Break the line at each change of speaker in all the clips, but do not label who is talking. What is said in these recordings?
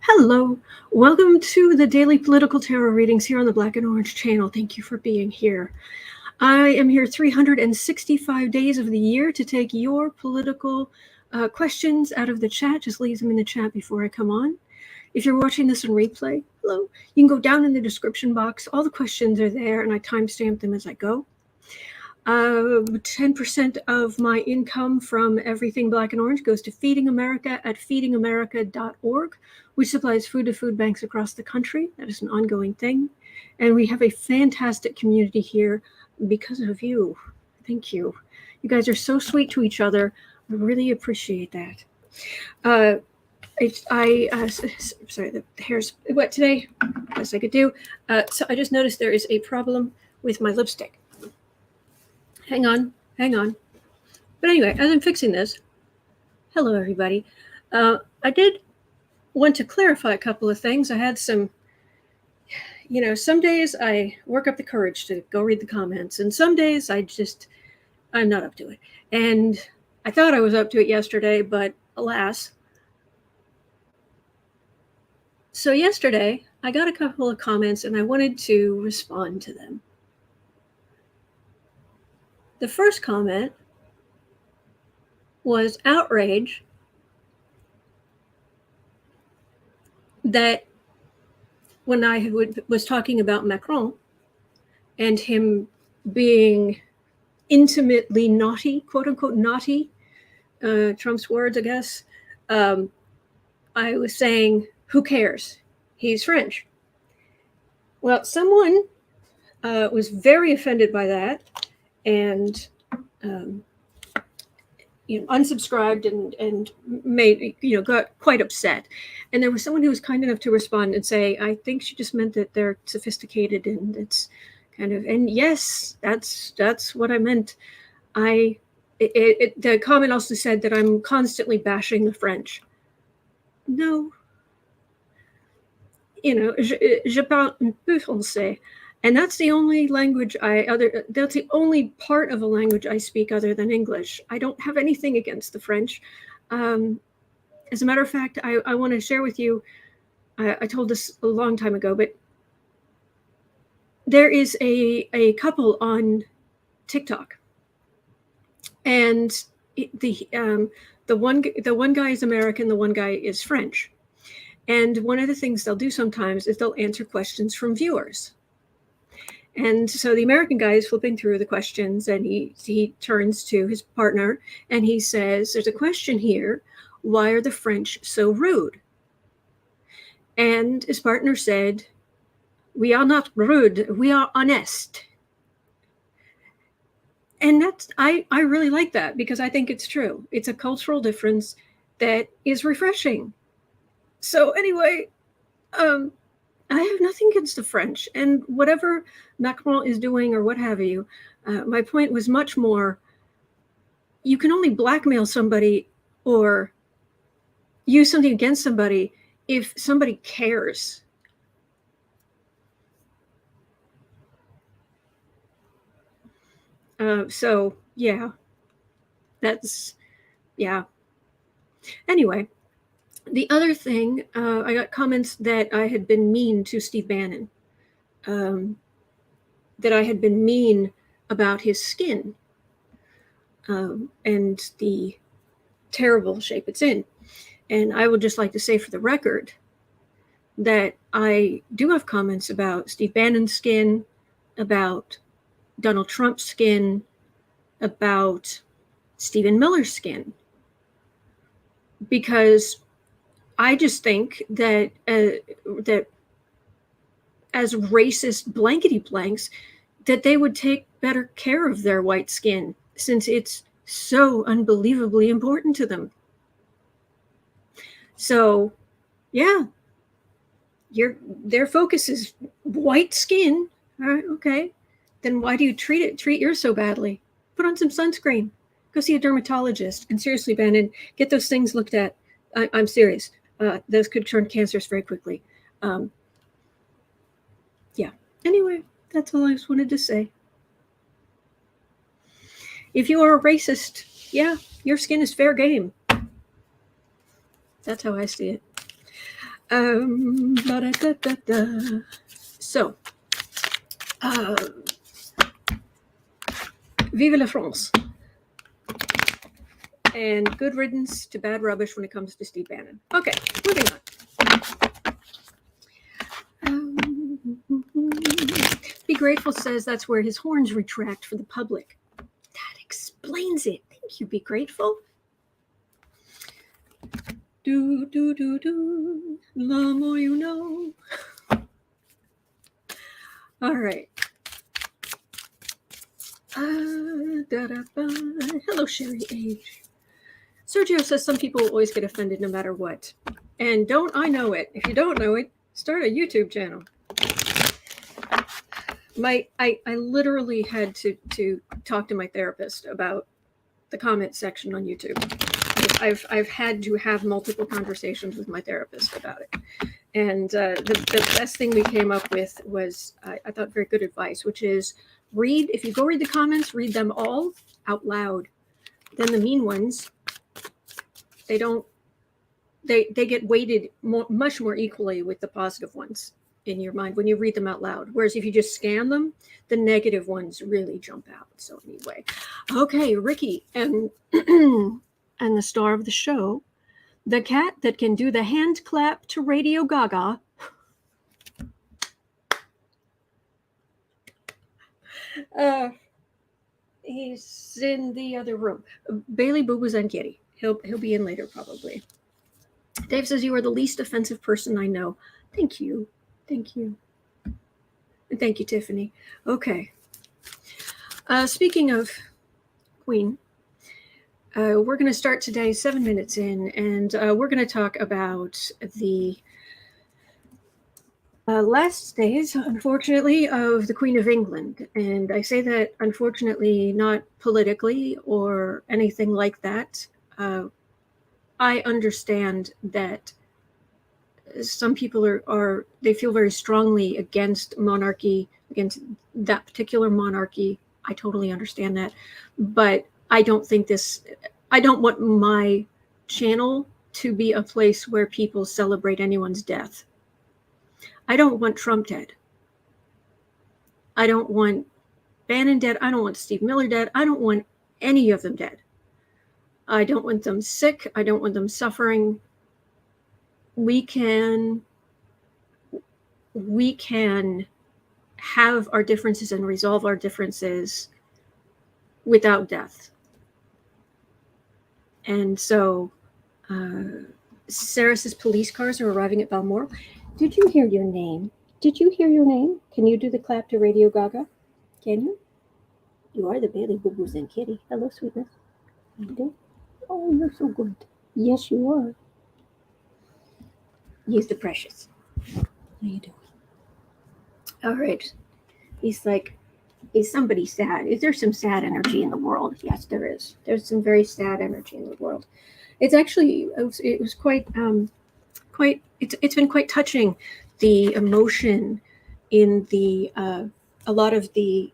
Hello, welcome to the daily political tarot readings here on the Black and Orange channel. Thank you for being here. I am here 365 days of the year to take your political questions out of the chat. Just leave them in the chat before I come on. If you're watching this on replay, hello, you can go down in the description box. All the questions are there and I timestamp them as I go. 10% of my income from everything Black and Orange goes to Feeding America at feedingamerica.org, which supplies food to food banks across the country. That is an ongoing thing. And we have a fantastic community here because of you. Thank you. You guys are so sweet to each other. I really appreciate that. Sorry, the hair's wet today. Best I could do. So I just noticed there is a problem with my lipstick. Hang on. But anyway, as I'm fixing this, hello everybody. I did want to clarify a couple of things. I had some, some days I work up the courage to go read the comments, and some days I'm not up to it. And I thought I was up to it yesterday, but alas. So yesterday, I got a couple of comments and I wanted to respond to them. The first comment was outrage that when I was talking about Macron and him being intimately naughty, quote unquote naughty, Trump's words, I guess, I was saying, who cares? He's French. Well, someone was very offended by that and unsubscribed and made, got quite upset. And there was someone who was kind enough to respond and say, I think she just meant that they're sophisticated and it's kind of, and yes, that's what I meant. The comment also said that I'm constantly bashing the French. No. Je parle un peu français. And that's the only language that's the only part of a language I speak other than English. I don't have anything against the French. As a matter of fact, I want to share with you, I told this a long time ago, but there is a couple on TikTok. And the one guy is American, the one guy is French. And one of the things they'll do sometimes is they'll answer questions from viewers. And so the American guy is flipping through the questions and he turns to his partner and he says, there's a question here. Why are the French so rude? And his partner said, we are not rude. We are honest. And I really like that because I think it's true. It's a cultural difference that is refreshing. So anyway, I have nothing against the French, and whatever Macron is doing or what have you, my point was much more, you can only blackmail somebody or use something against somebody if somebody cares. So, yeah, Anyway. The other thing, I got comments that I had been mean to Steve Bannon, that I had been mean about his skin and the terrible shape it's in. And I would just like to say for the record that I do have comments about Steve Bannon's skin, about Donald Trump's skin, about Stephen Miller's skin, because I just think that that as racist blankety blanks, that they would take better care of their white skin since it's so unbelievably important to them. So, yeah, their focus is white skin. All right, okay. Then why do you treat yours so badly? Put on some sunscreen. Go see a dermatologist. And seriously, Bannon, get those things looked at. I'm serious. Those could turn cancerous very quickly. Yeah. Anyway, that's all I just wanted to say. If you are a racist, yeah, your skin is fair game. That's how I see it. So, vive la France. And good riddance to bad rubbish when it comes to Steve Bannon. Okay, moving on. Be Grateful says that's where his horns retract for the public. That explains it. Thank you, Be Grateful. Do, do, do, do. The more you know. All right. Hello, Sherry Age. Sergio says some people always get offended no matter what. And don't I know it? If you don't know it, start a YouTube channel. I literally had to talk to my therapist about the comment section on YouTube. I've had to have multiple conversations with my therapist about it. And the best thing we came up with was, I thought, very good advice, which is if you go read the comments, read them all out loud. Then the mean ones, they get weighted much more equally with the positive ones in your mind when you read them out loud. Whereas if you just scan them, the negative ones really jump out. So anyway, okay, Ricky and and the star of the show, the cat that can do the hand clap to Radio Gaga. He's in the other room. Bailey, Boo Boos, and Kitty. He'll be in later probably. Dave says you are the least offensive person I know. Thank you. Thank you. And thank you, Tiffany. Okay. Speaking of Queen, we're going to start today 7 minutes in, and we're going to talk about the last days, unfortunately, of the Queen of England. And I say that, unfortunately, not politically or anything like that. I understand that some people they feel very strongly against monarchy, against that particular monarchy. I totally understand that. But I don't want my channel to be a place where people celebrate anyone's death. I don't want Trump dead. I don't want Bannon dead. I don't want Steve Miller dead. I don't want any of them dead. I don't want them sick. I don't want them suffering. We can have our differences and resolve our differences without death. And so Sarah says police cars are arriving at Balmoral. Did you hear your name? Did you hear your name? Can you do the clap to Radio Gaga? Can you? You are the Bailey, Boo Boos, and Kitty. Hello, sweetness. You do? Oh, you're so good. Yes, you are. He's the precious. How you doing? All right. He's like, is somebody sad? Is there some sad energy in the world? Yes, there is. There's some very sad energy in the world. It's actually, it was quite, it's been quite touching, the emotion in a lot of the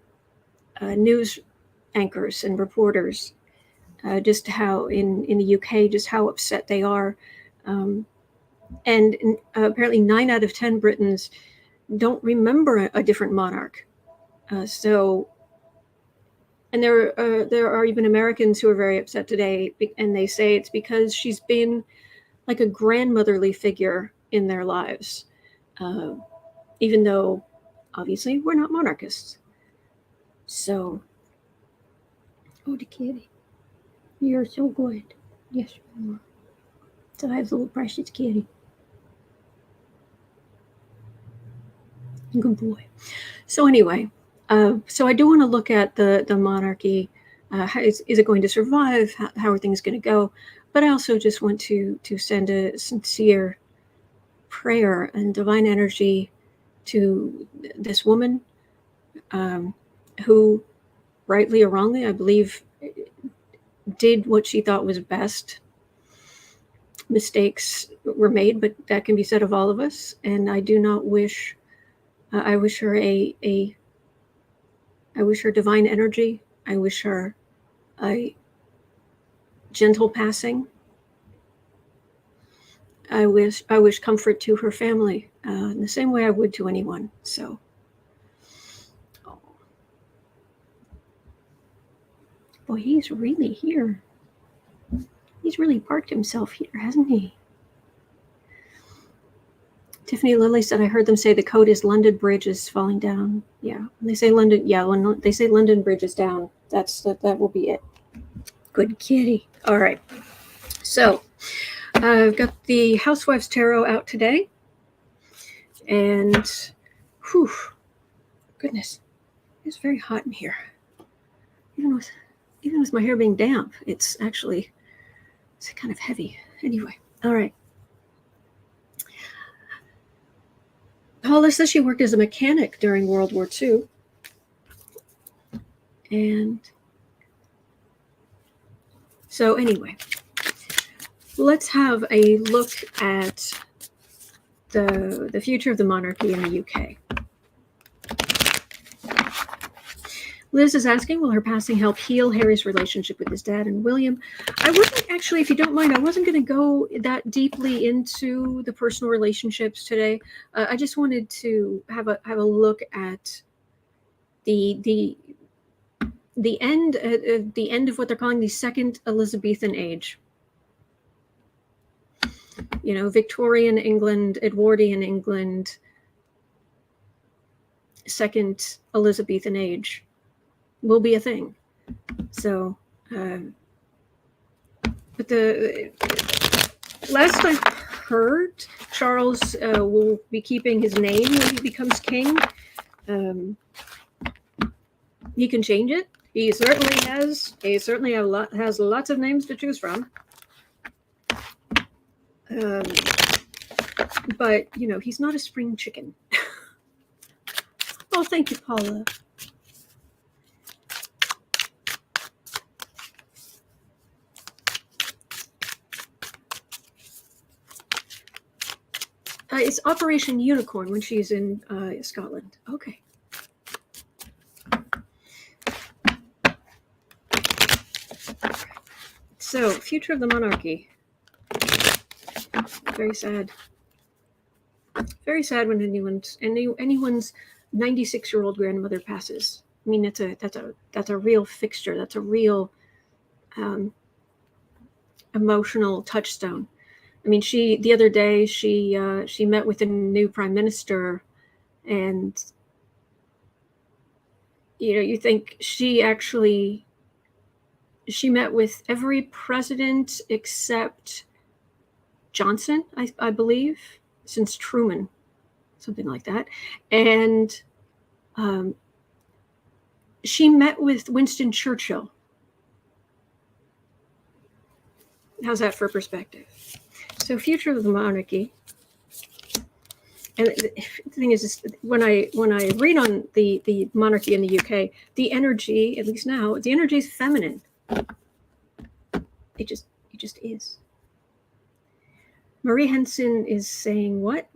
news anchors and reporters, just how in the UK, just how upset they are. And apparently 9 out of 10 Britons don't remember a different monarch. And there are even Americans who are very upset today, and they say it's because she's been like a grandmotherly figure in their lives, even though obviously we're not monarchists. So, oh, the kitty, you're so good. Yes, you are. So I have the little precious kitty. Good boy. So anyway, so I do want to look at the monarchy. Is it going to survive? How are things going to go? But I also just want to send a sincere prayer and divine energy to this woman, who, rightly or wrongly, I believe, did what she thought was best. Mistakes were made, but that can be said of all of us. And I do not wish. I wish her I wish her divine energy. I wish her a gentle passing. I wish comfort to her family in the same way I would to anyone. So, boy, he's really here. He's really parked himself here, hasn't he? Tiffany Lilly said, I heard them say the code is London Bridge is falling down. Yeah, when they say London, yeah, when they say London Bridge is down, that will be it. Good kitty. All right. So I've got the Housewives Tarot out today. And, whew, goodness, it's very hot in here. Even with my hair being damp, it's kind of heavy. Anyway, all right. Paula says she worked as a mechanic during World War II. And so anyway, let's have a look at the future of the monarchy in the UK. Liz is asking, will her passing help heal Harry's relationship with his dad and William? I wouldn't actually, if you don't mind, I wasn't going to go that deeply into the personal relationships today. I just wanted to have a look at the end of what they're calling the Second Elizabethan Age. You know, Victorian England, Edwardian England, Second Elizabethan Age will be a thing. So, but the last I heard, Charles will be keeping his name when he becomes king. He can change it. He certainly has. He certainly has lots of names to choose from. But you know, he's not a spring chicken. Oh, thank you, Paula. It's Operation Unicorn when she's in Scotland. Okay. So, future of the monarchy. Very sad. Very sad when anyone's 96-year-old grandmother passes. I mean, that's a real fixture. That's a real emotional touchstone. I mean, the other day she met with a new prime minister, and you know, you think she met with every president except Johnson, I believe, since Truman, something like that, and she met with Winston Churchill. How's that for perspective? So, future of the monarchy. And the thing is when I read on the monarchy in the UK, the energy, at least now, the energy is feminine. It just is. Marie Henson is saying what?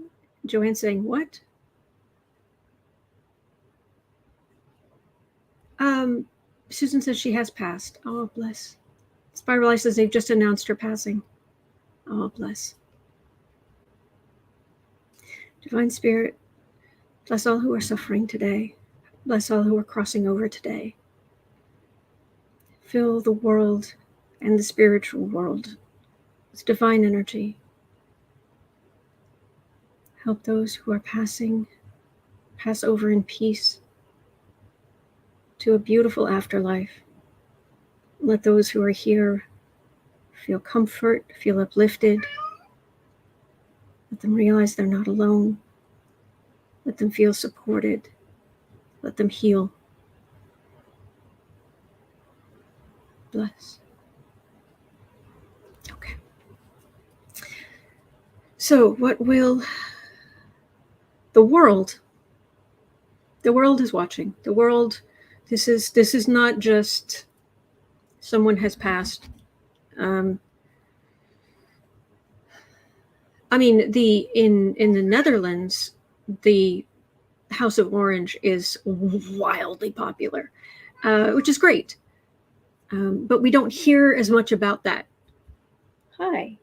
Joanne saying what? Susan says she has passed. Oh, bless. Spiral says they've just announced her passing. Oh, bless. Divine Spirit, bless all who are suffering today. Bless all who are crossing over today. Fill the world and the spiritual world with divine energy. Help those who are passing pass over in peace to a beautiful afterlife. Let those who are here feel comfort, feel uplifted. Let them realize they're not alone. Let them feel supported. Let them heal. Bless. Okay. So what will the world is watching. The world, this is not just someone has passed. I mean, in the Netherlands, the House of Orange is wildly popular, which is great. But we don't hear as much about that. Hi.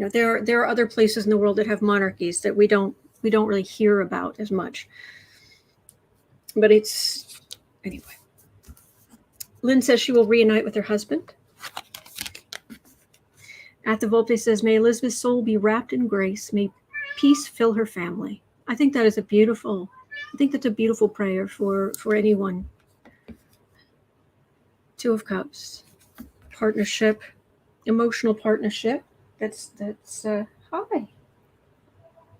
there are other places in the world that have monarchies that we don't really hear about as much. But it's anyway. Lynn says she will reunite with her husband. At the Volpe says, may Elizabeth's soul be wrapped in grace. May peace fill her family. I think that's a beautiful prayer for anyone. Two of Cups, partnership, emotional partnership. That's hi. Are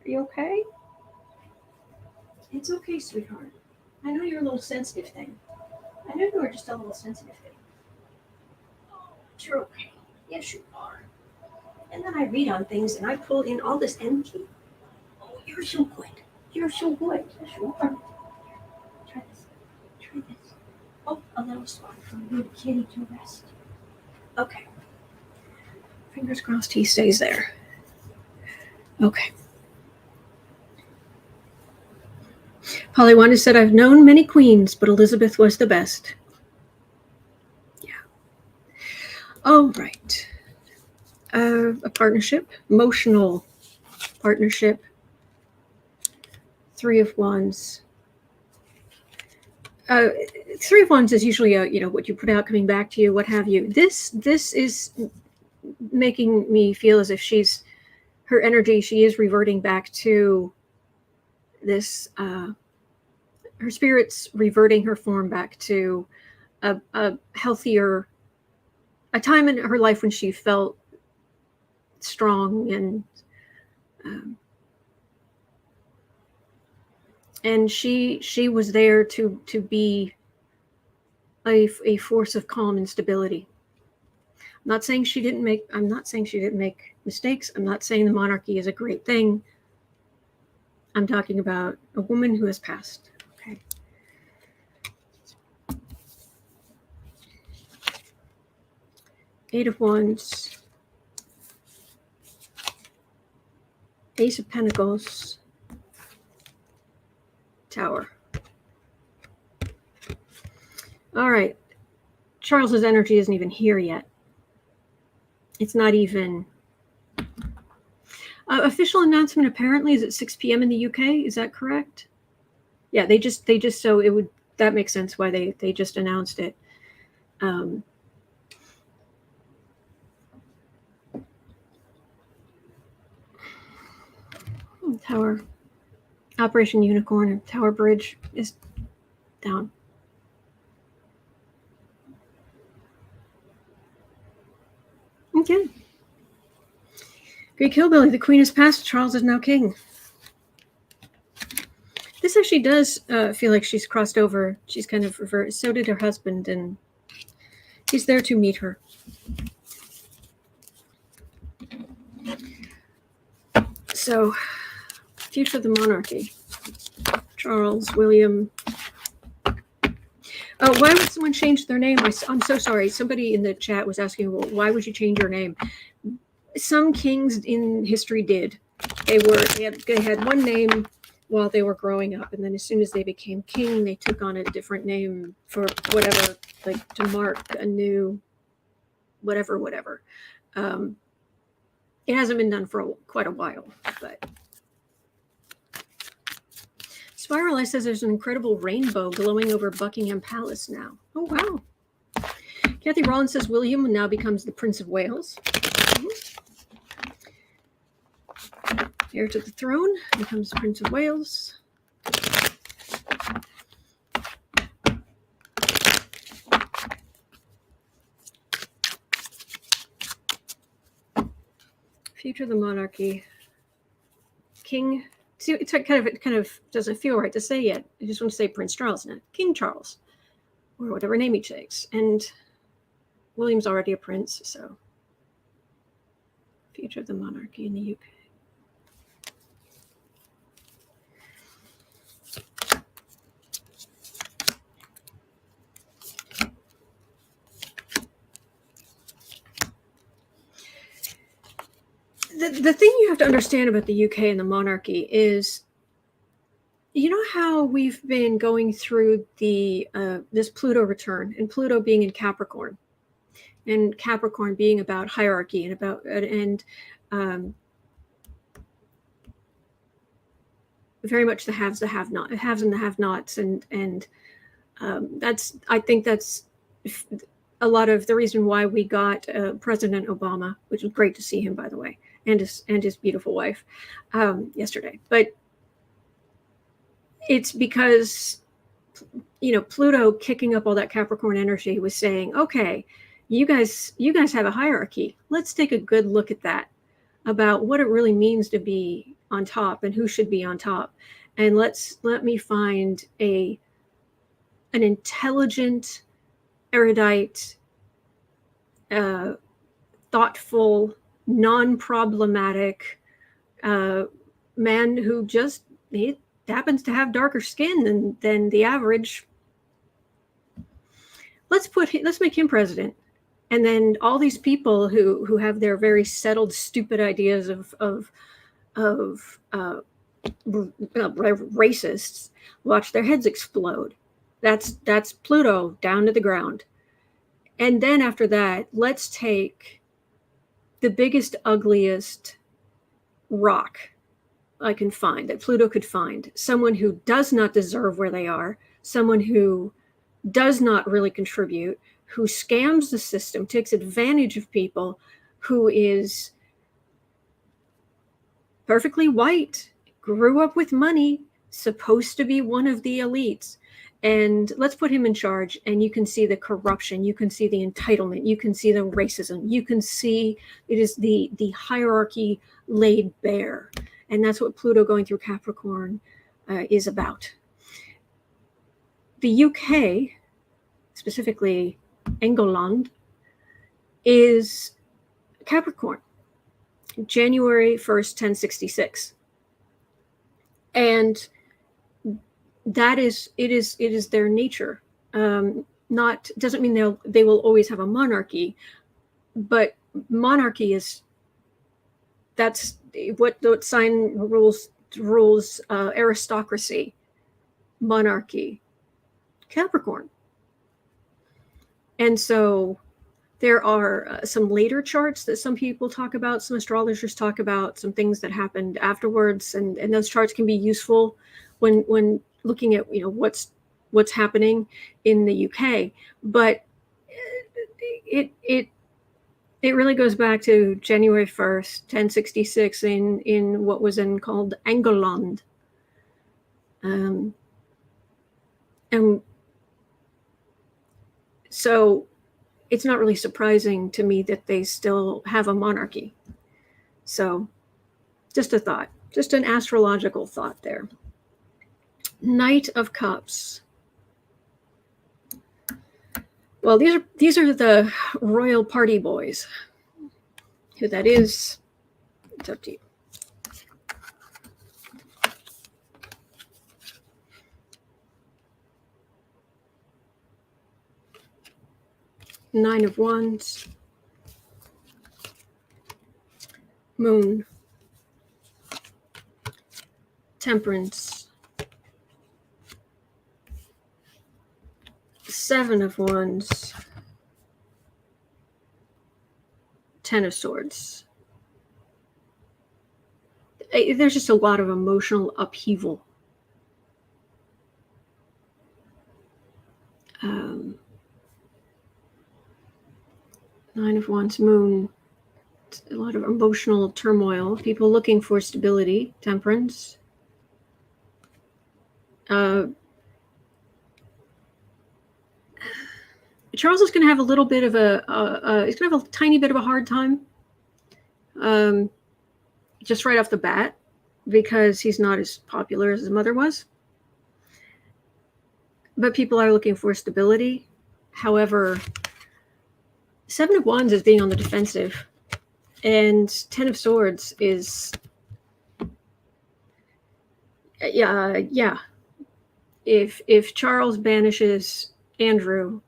you okay? It's okay, sweetheart. I know you're a little sensitive thing. I know you are just a little sensitive thing. But you're okay. Yes, you are. And then I read on things and I pull in all this energy. Oh, you're so good. You're so good. Yes, you are. Try this. Try this. Oh, a little spot for you, kitty, to rest. Okay. Fingers crossed he stays there. Okay. Polly Wanda said, I've known many queens, but Elizabeth was the best. Yeah. All right. A partnership, emotional partnership. Three of Wands. Three of Wands is usually what you put out coming back to you, what have you. This is making me feel as if her energy, she is reverting back to this, her spirit's reverting her form back to a healthier, a time in her life when she felt strong and she was there to be a force of calm and stability. I'm not saying she didn't make mistakes. I'm not saying the monarchy is a great thing. I'm talking about a woman who has passed. Okay. Eight of Wands. Ace of Pentacles. Tower. All right. Charles's energy isn't even here yet. It's not even official announcement. Apparently is at 6 p.m. in the UK. Is that correct? Yeah, they just so it would, that makes sense why they just announced it. Tower. Operation Unicorn. Tower Bridge is down. Okay. Greek Hillbilly. The Queen has passed. Charles is now king. This actually does feel like she's crossed over. She's kind of reversed. So did her husband, and he's there to meet her. So, future of the monarchy. Charles, William. Why would someone change their name? I'm so sorry. Somebody in the chat was asking, well, why would you change your name? Some kings in history did. They had one name while they were growing up, and then as soon as they became king, they took on a different name for whatever, like to mark a new whatever. It hasn't been done for quite a while, but Spiral says there's an incredible rainbow glowing over Buckingham Palace now. Oh, wow. Kathy Rollins says William now becomes the Prince of Wales. Heir to the throne becomes the Prince of Wales. Future of the monarchy. King. See, it kind of doesn't feel right to say yet. I just want to say Prince Charles now. King Charles, or whatever name he takes. And William's already a prince, so future of the monarchy in the UK. The thing you have to understand about the UK and the monarchy is, you know how we've been going through the this Pluto return, and Pluto being in Capricorn, and Capricorn being about hierarchy and very much the haves, the haves and the have-nots, and I think that's a lot of the reason why we got President Obama, which was great to see him, by the way, and his beautiful wife yesterday. But it's because, Pluto kicking up all that Capricorn energy was saying, okay, you guys have a hierarchy. Let's take a good look at that, about what it really means to be on top and who should be on top. And let me find an intelligent, erudite, thoughtful, non-problematic man who just he happens to have darker skin than the average. Let's make him president, and then all these people who have their very settled, stupid ideas of racists, watch their heads explode. That's Pluto down to the ground. And then after that, let's take the biggest, ugliest rock I can find, that Pluto could find, someone who does not deserve where they are, someone who does not really contribute, who scams the system, takes advantage of people, who is perfectly white, grew up with money, supposed to be one of the elites. And let's put him in charge, and you can see the corruption, you can see the entitlement, you can see the racism, you can see it is the hierarchy laid bare. And that's what Pluto going through Capricorn is about. The UK, specifically England, is Capricorn, January 1st, 1066. And it is their nature. Doesn't mean they will always have a monarchy, but monarchy that's what sign rules aristocracy, monarchy, Capricorn. And so there are some later charts that some people talk about, some astrologers talk about, some things that happened afterwards, and those charts can be useful when looking at what's happening in the UK. But it really goes back to January 1st, 1066 in what was then called England. And so it's not really surprising to me that they still have a monarchy. So just a thought, just an astrological thought there. Knight of Cups. Well, these are the royal party boys. Who that is, it's up to you. Nine of Wands. Moon. Temperance. Seven of Wands. Ten of Swords. There's just a lot of emotional upheaval. Nine of Wands, Moon. A lot of emotional turmoil. People looking for stability. Temperance. Charles is going to have a little bit of he's going to have a tiny bit of a hard time, just right off the bat, because he's not as popular as his mother was. But people are looking for stability. However, Seven of Wands is being on the defensive, and Ten of Swords is, yeah. If Charles banishes Andrew,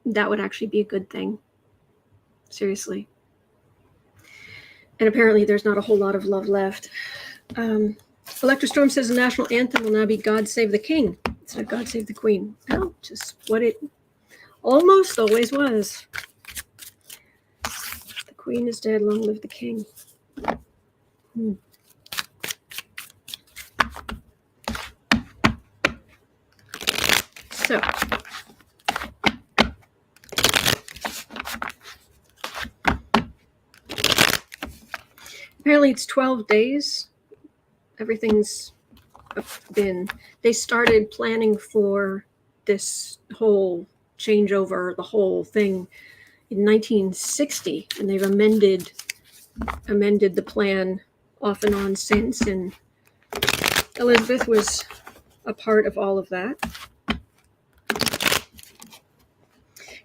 that would actually be a good thing. Seriously. And apparently there's not a whole lot of love left. Electrostorm says the national anthem will now be God Save the King instead of God Save the Queen. Well, just what it almost always was. The Queen is dead, long live the King. So, apparently it's 12 days. Everything's been, they started planning for this whole changeover, the whole thing in 1960, and they've amended the plan off and on since, and Elizabeth was a part of all of that.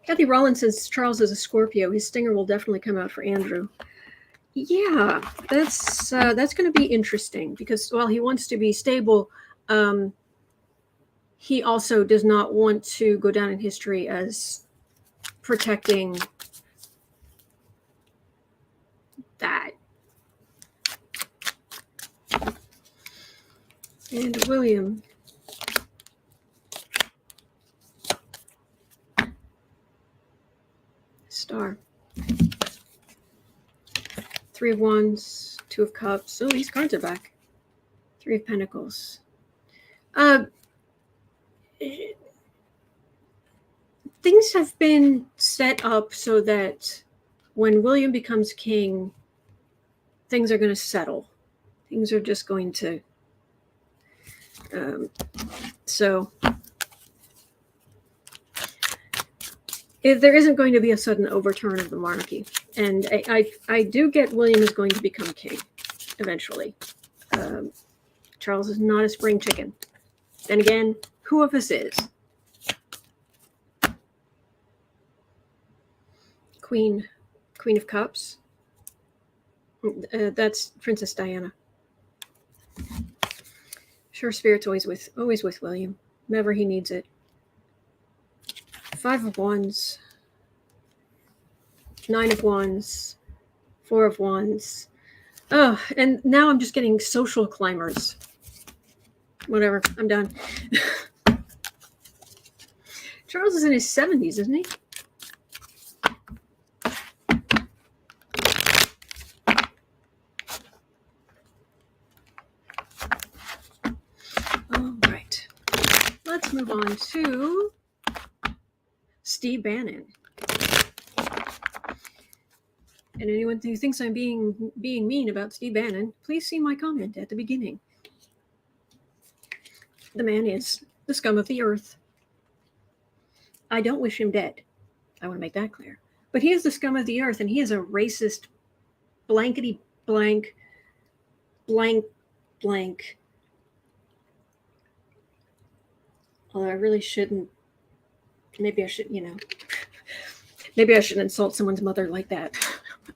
Kathy Rollins says Charles is a Scorpio. His stinger will definitely come out for Andrew. Yeah, that's going to be interesting because while he wants to be stable, he also does not want to go down in history as protecting that. And William. Star. 3 of Wands, 2 of Cups. Oh, these cards are back. 3 of Pentacles. Things have been set up so that when William becomes king, things are going to settle. Things are just going to. So if there isn't going to be a sudden overturn of the monarchy, and I do get William is going to become king eventually. Charles is not a spring chicken. Then again, who of us is? Queen of Cups. That's Princess Diana. Sure, spirit's always with William. Whenever he needs it. 5 of Wands. 9 of Wands. 4 of Wands. Oh, and now I'm just getting social climbers. Whatever, I'm done. Charles is in his 70s, isn't he? All right. Let's move on to Steve Bannon. And anyone who thinks I'm being mean about Steve Bannon, please see my comment at the beginning. The man is the scum of the earth. I don't wish him dead. I want to make that clear. But he is the scum of the earth, and he is a racist, blankety blank, blank. Although I really shouldn't. Maybe I should, maybe I shouldn't insult someone's mother like that.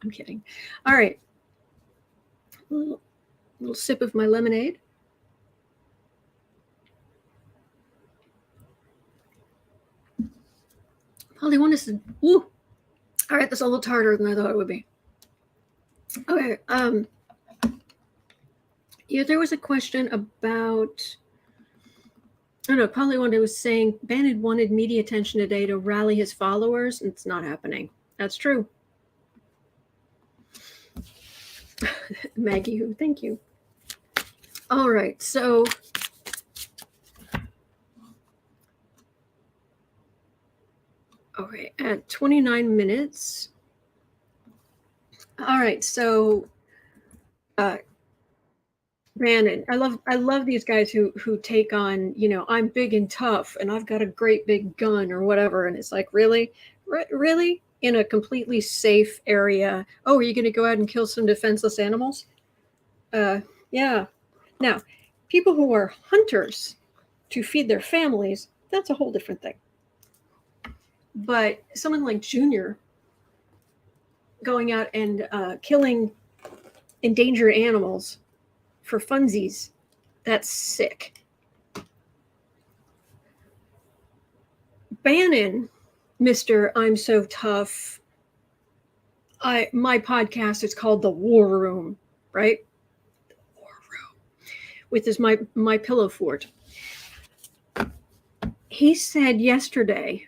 I'm kidding. All right. A little sip of my lemonade. Polly wanted to. Woo. All right, that's a little harder than I thought it would be. Okay. Yeah, there was a question about. I don't know. Polly was saying Bannon wanted media attention today to rally his followers. It's not happening. That's true. Maggie, who? Thank you. All right, so. Okay, at 29 minutes. All right, so Bannon. I love these guys who take on, I'm big and tough and I've got a great big gun or whatever. And it's like, really? Really? In a completely safe area. Oh, are you going to go out and kill some defenseless animals? Yeah. Now, people who are hunters to feed their families, that's a whole different thing. But someone like Junior going out and killing endangered animals for funsies, that's sick. Bannon, Mr. I'm so tough. My podcast is called The War Room, right? The War Room. With his My Pillow Fort. He said yesterday,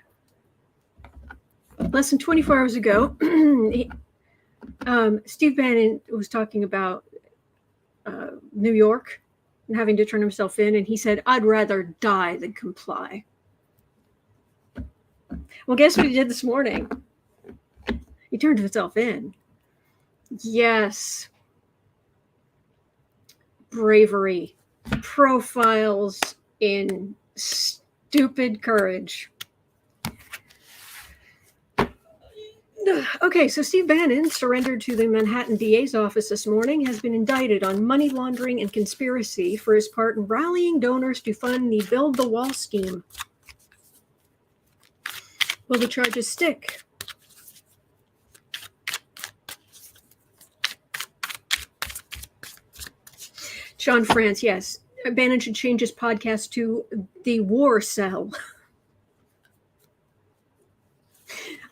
less than 24 hours ago, Steve Bannon was talking about New York and having to turn himself in. And he said, I'd rather die than comply. Well, guess what he did this morning? He turned himself in. Yes. Bravery. Profiles in stupid courage. Okay, so Steve Bannon surrendered to the Manhattan D.A.'s office this morning, has been indicted on money laundering and conspiracy for his part in rallying donors to fund the Build the Wall scheme. Will the charges stick? Sean France, yes. Bannon should change his podcast to The War Cell.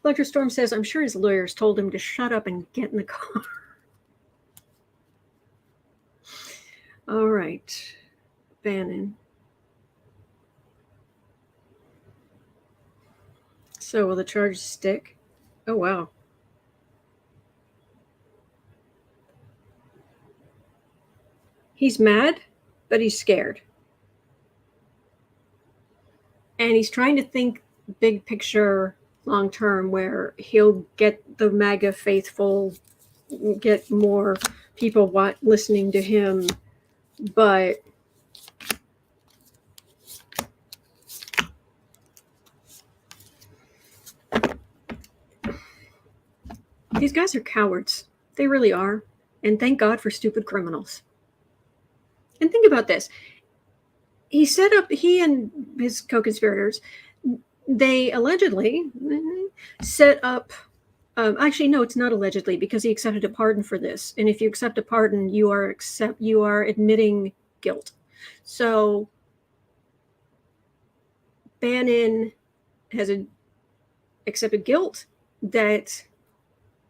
Elector Storm says, I'm sure his lawyers told him to shut up and get in the car. All right. Bannon. So will the charges stick? Oh, wow. He's mad, but he's scared. And he's trying to think big picture, long term, where he'll get the MAGA faithful, get more people listening to him. But these guys are cowards. They really are. And thank God for stupid criminals. And think about this. He and his co-conspirators, they allegedly set up, actually, no, it's not allegedly, because he accepted a pardon for this. And if you accept a pardon, you are admitting guilt. So Bannon has accepted guilt that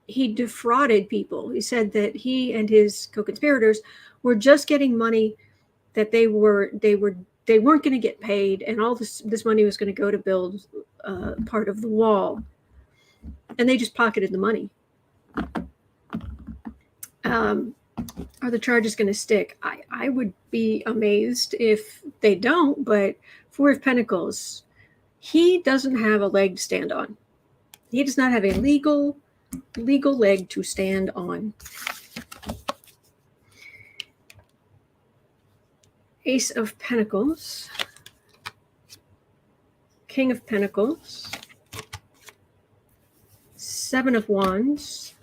he defrauded people. He said that he and his co-conspirators were just getting money that they weren't going to get paid, and all this money was going to go to build part of the wall, and they just pocketed the money. Are the charges going to stick? I would be amazed if they don't, but Four of Pentacles, he doesn't have a leg to stand on. He does not have a legal leg to stand on. Ace of Pentacles, King of Pentacles, Seven of Wands,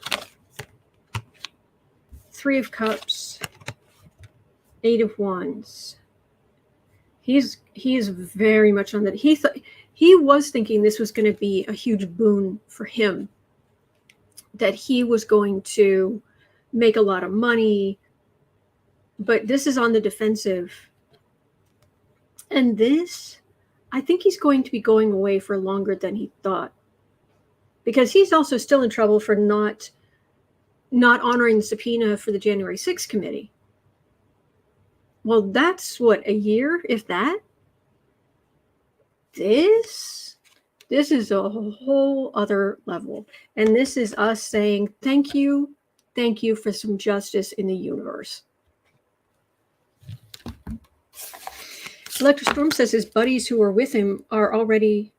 Three of Cups, Eight of Wands. He is very much on that. He was thinking this was going to be a huge boon for him, that he was going to make a lot of money, but this is on the defensive. And this, I think he's going to be going away for longer than he thought, because he's also still in trouble for not honoring the subpoena for the January 6th committee. Well, that's what, a year, if that? This is a whole other level. And this is us saying, thank you for some justice in the universe. Elector Storm says his buddies who are with him are already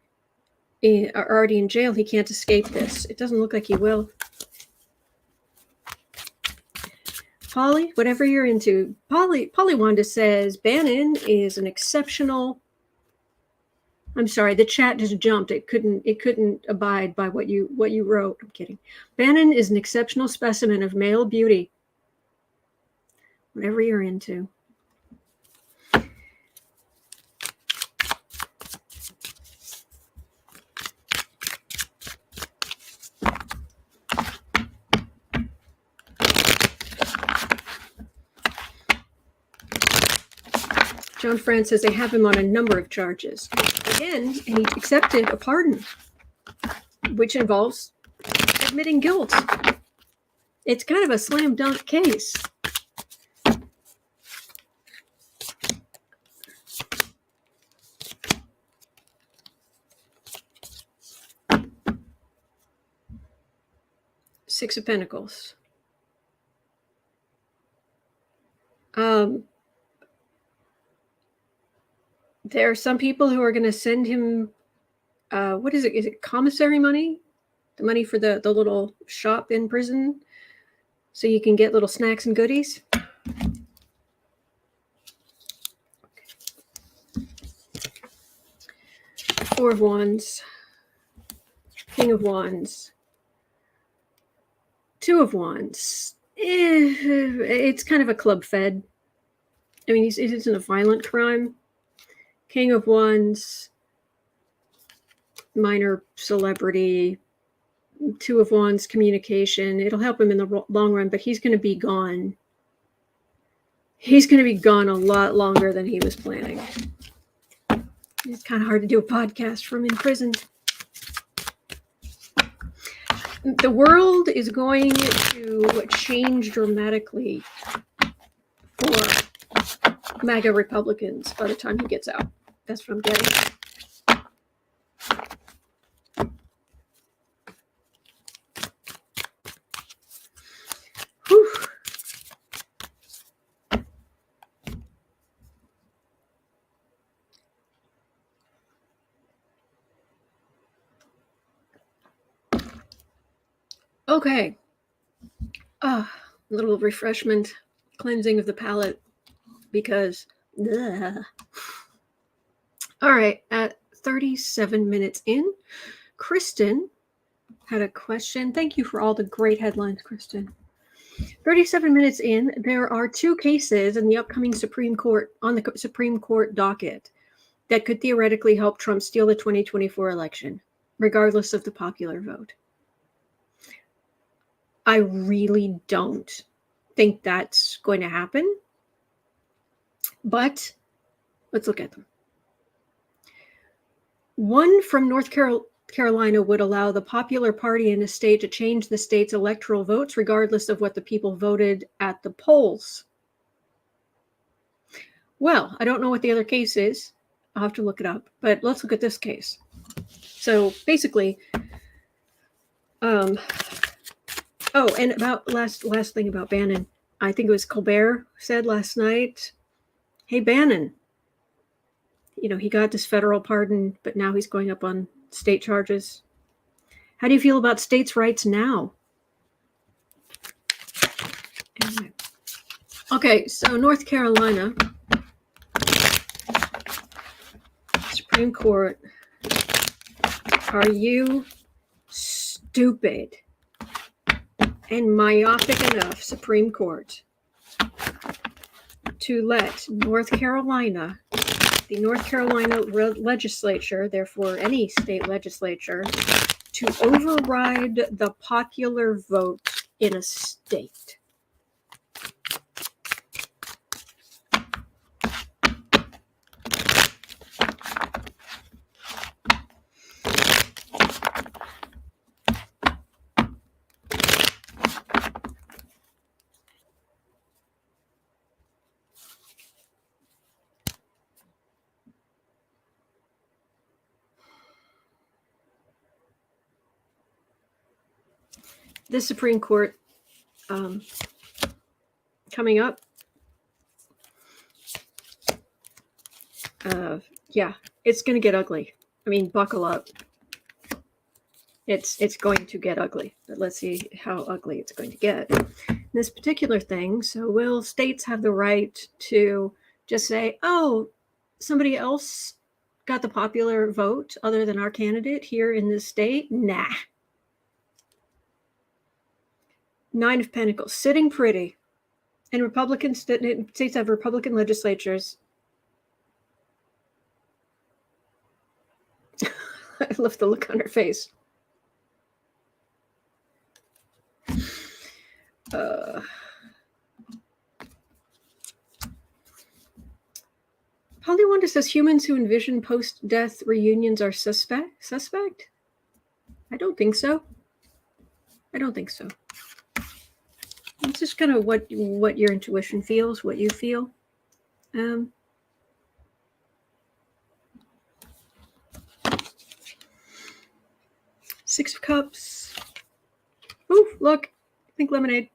in jail. He can't escape this. It doesn't look like he will. Polly, whatever you're into. Polly Wanda says Bannon is an exceptional. I'm sorry, the chat just jumped. It couldn't abide by what you wrote. I'm kidding. Bannon is an exceptional specimen of male beauty. Whatever you're into. John France says they have him on a number of charges. Again, he accepted a pardon, which involves admitting guilt. It's kind of a slam dunk case. Six of Pentacles. There are some people who are going to send him, what is it? Is it commissary money? The money for the little shop in prison, so you can get little snacks and goodies. Four of Wands, King of Wands, Two of Wands. It's kind of a club fed. I mean, it isn't a violent crime. King of Wands, minor celebrity. Two of Wands, communication. It'll help him in the long run, but he's going to be gone. He's going to be gone a lot longer than he was planning. It's kind of hard to do a podcast from in prison. The world is going to change dramatically for MAGA Republicans by the time he gets out. That's what I'm getting. Whew. Okay. A little refreshment, cleansing of the palate, because all right, at 37 minutes in, Kristen had a question. Thank you for all the great headlines, Kristen. 37 minutes in, there are two cases in the upcoming Supreme Court, on the Supreme Court docket, that could theoretically help Trump steal the 2024 election, regardless of the popular vote. I really don't think that's going to happen, but let's look at them. One from North Carolina would allow the popular party in a state to change the state's electoral votes regardless of what the people voted at the polls. Well, I don't know what the other case is. I'll have to look it up, but let's look at this case. So basically, and about last thing about Bannon, I think it was Colbert said last night, hey, Bannon, he got this federal pardon, but now he's going up on state charges. How do you feel about states' rights now? Anyway. Okay, so North Carolina, Supreme Court, are you stupid and myopic enough, Supreme Court, to let North Carolina, the North Carolina legislature, therefore any state legislature, to override the popular vote in a state? The Supreme Court coming up. Yeah, it's going to get ugly. I mean, buckle up. It's going to get ugly, but let's see how ugly it's going to get. This particular thing, so will states have the right to just say, oh, somebody else got the popular vote other than our candidate here in this state? Nah. Nine of Pentacles, sitting pretty. And Republican states have Republican legislatures. I love the look on her face. Polly says humans who envision post-death reunions are suspect? I don't think so. It's just kind of what your intuition feels, what you feel. Six of Cups. Ooh, look, pink lemonade.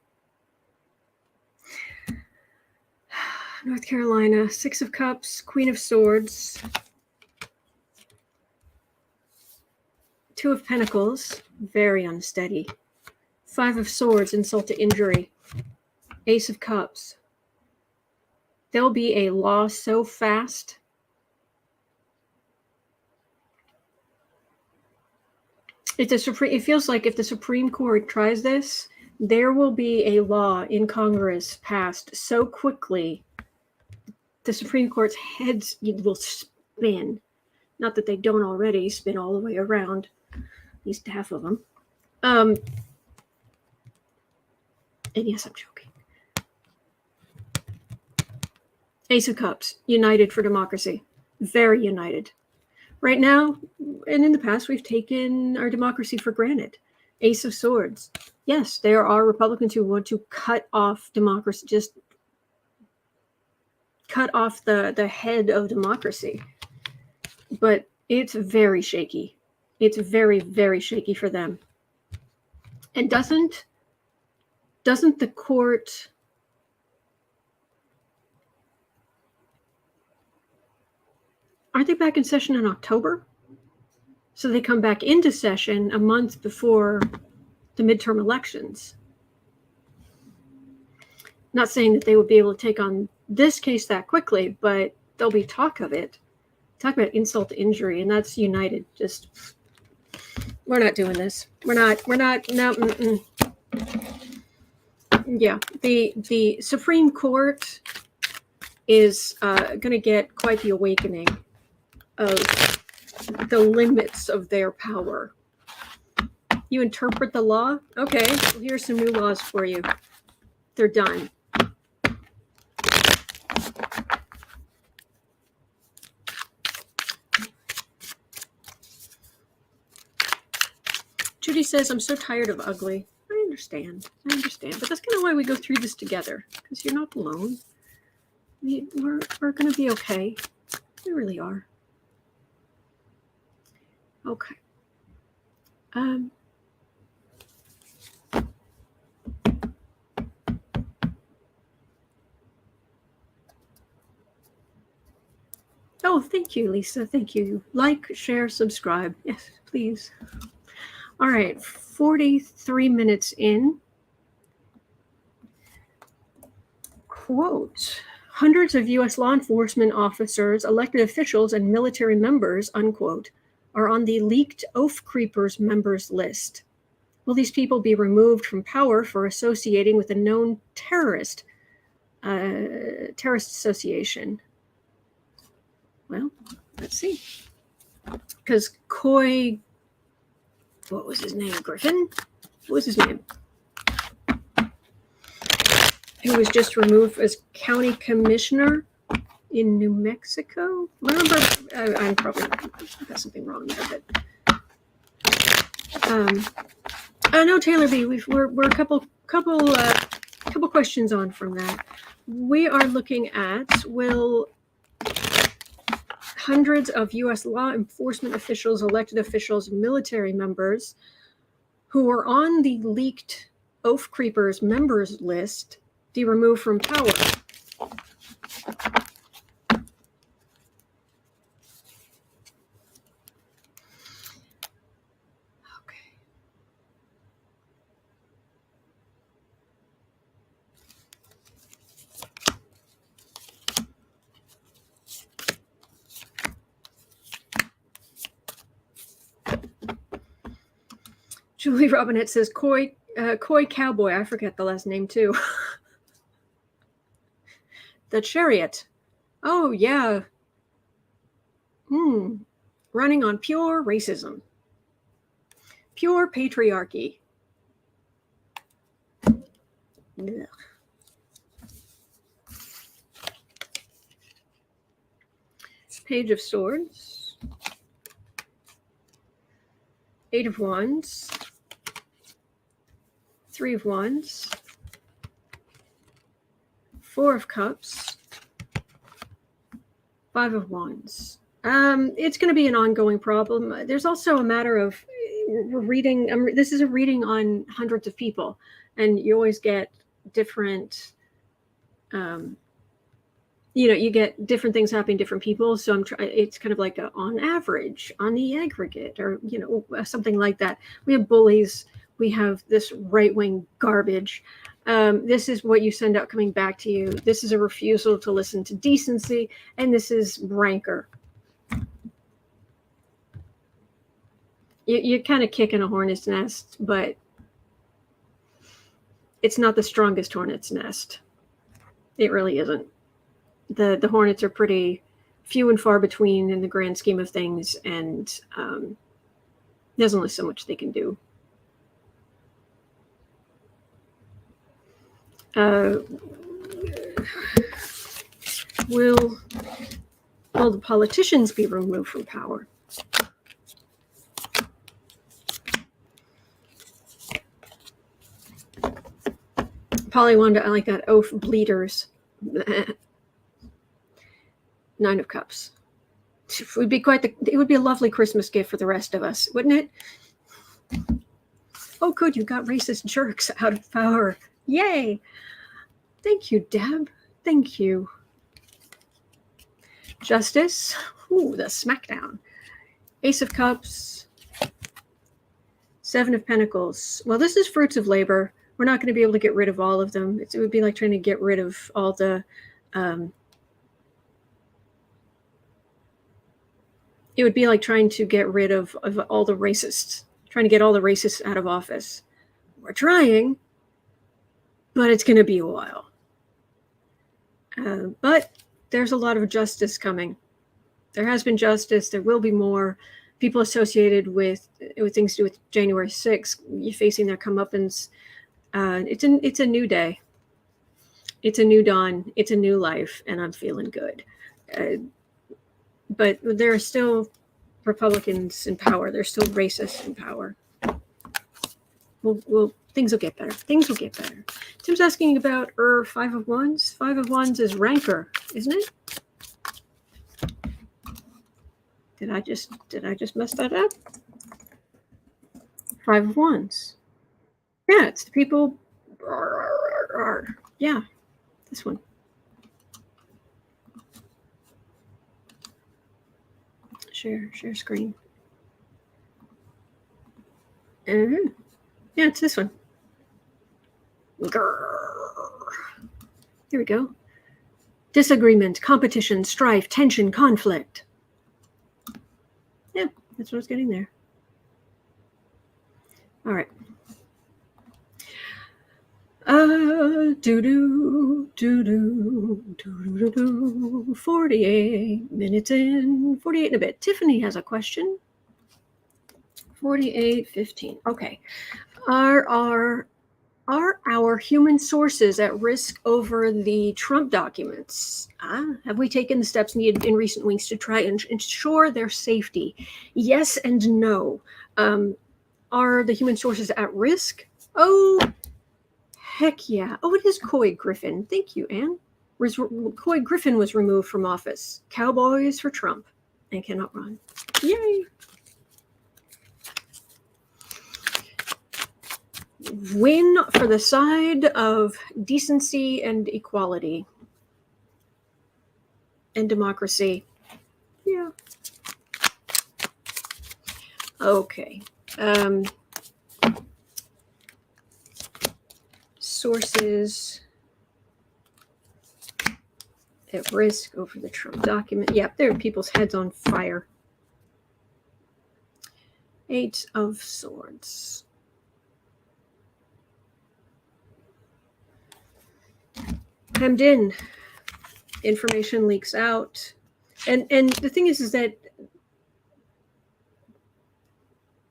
North Carolina, 6 of Cups, Queen of Swords, 2 of Pentacles, very unsteady, 5 of Swords, insult to injury, Ace of Cups. There'll be a law so fast. It feels like if the Supreme Court tries this, there will be a law in Congress passed so quickly, the Supreme Court's heads will spin. Not that they don't already spin all the way around, at least half of them. And yes, I'm joking. Ace of Cups, united for democracy, very united. Right now, and in the past, we've taken our democracy for granted. Ace of Swords. Yes, there are Republicans who want to cut off democracy, just cut off the head of democracy. But it's very shaky. It's very, very shaky for them. And doesn't the court... Aren't they back in session in October? So they come back into session a month before the midterm elections. Not saying that they would be able to take on this case that quickly, but there'll be talk of it. Talk about insult to injury, and that's united. Just, we're not doing this. We're not, no. Yeah, the Supreme Court is going to get quite the awakening of the limits of their power. You interpret the law? Okay, well, here's some new laws for you. They're done. Judy says, I'm so tired of ugly. I understand. But that's kind of why we go through this together, because you're not alone. We're going to be okay. We really are. Okay. Oh, thank you, Lisa. Thank you. Like, share, subscribe. Yes, please. All right, 43 minutes in. Quote, hundreds of U.S. law enforcement officers, elected officials, and military members, unquote, are on the leaked Oath Creepers members list. Will these people be removed from power for associating with a known terrorist association? Well, let's see. Because Coy, what was his name? Griffin? What was his name? Who was just removed as county commissioner in New Mexico. Remember, I'm probably got something wrong there, but no, Taylor B. We're a couple questions on from that. We are looking at, will hundreds of U.S. law enforcement officials, elected officials, military members who are on the leaked Oath Creepers members list be removed from power? Julie Robinette says, Coy Cowboy. I forget the last name too. The Chariot. Oh, yeah. Running on pure racism. Pure patriarchy. Ugh. Page of Swords. 8 of Wands. 3 of Wands. 4 of Cups. 5 of Wands. It's going to be an ongoing problem. There's also a matter of reading. This is a reading on hundreds of people, and you always get different you get different things happening to different people. So it's kind of like on average, on the aggregate, or, something like that. We have bullies. We have this right-wing garbage. This is what you send out coming back to you. This is a refusal to listen to decency. And this is rancor. You're kind of kicking a hornet's nest, but it's not the strongest hornet's nest. It really isn't. The hornets are pretty few and far between in the grand scheme of things, and there's only so much they can do. Will all the politicians be removed from power? Polly Wanda, I like that. Oaf bleeders. 9 of Cups. It would be it would be a lovely Christmas gift for the rest of us, wouldn't it? Oh, good, you got racist jerks out of power. Yay! Thank you, Deb. Thank you. Justice. Ooh, the smackdown. Ace of Cups. 7 of Pentacles. Well, this is fruits of labor. We're not going to be able to get rid of all of them. It would be like trying to get rid of all the... it would be like trying to get rid of all the racists, trying to get all the racists out of office. We're trying, but it's going to be a while. But there's a lot of justice coming. There has been justice. There will be more. People associated with things to do with January 6th, you're facing their comeuppance. It's a new day. It's a new dawn. It's a new life, and I'm feeling good. But there are still Republicans in power. There's still racists in power. Things will get better. Things will get better. Tim's asking about 5 of Wands. 5 of Wands is rancor, isn't it? Did I just mess that up? 5 of Wands. Yeah, it's the people. Yeah, this one. Share screen. Yeah, it's this one. Here we go. Disagreement, competition, strife, tension, conflict. Yeah, that's what I was getting there. All right. 48 minutes in, 48 and a bit. Tiffany has a question. 48:15. Okay. Are our human sources at risk over the Trump documents? Have we taken the steps needed in recent weeks to try and ensure their safety? Yes and no. Are the human sources at risk? Oh, heck yeah. Oh, it is Coy Griffin. Thank you, Anne. Coy Griffin was removed from office. Cowboys for Trump. And cannot run. Yay. Win for the side of decency and equality. And democracy. Yeah. Okay. Sources at risk over the Trump document. Yep, there are people's heads on fire. 8 of Swords. Hemmed in. Information leaks out. And the thing is that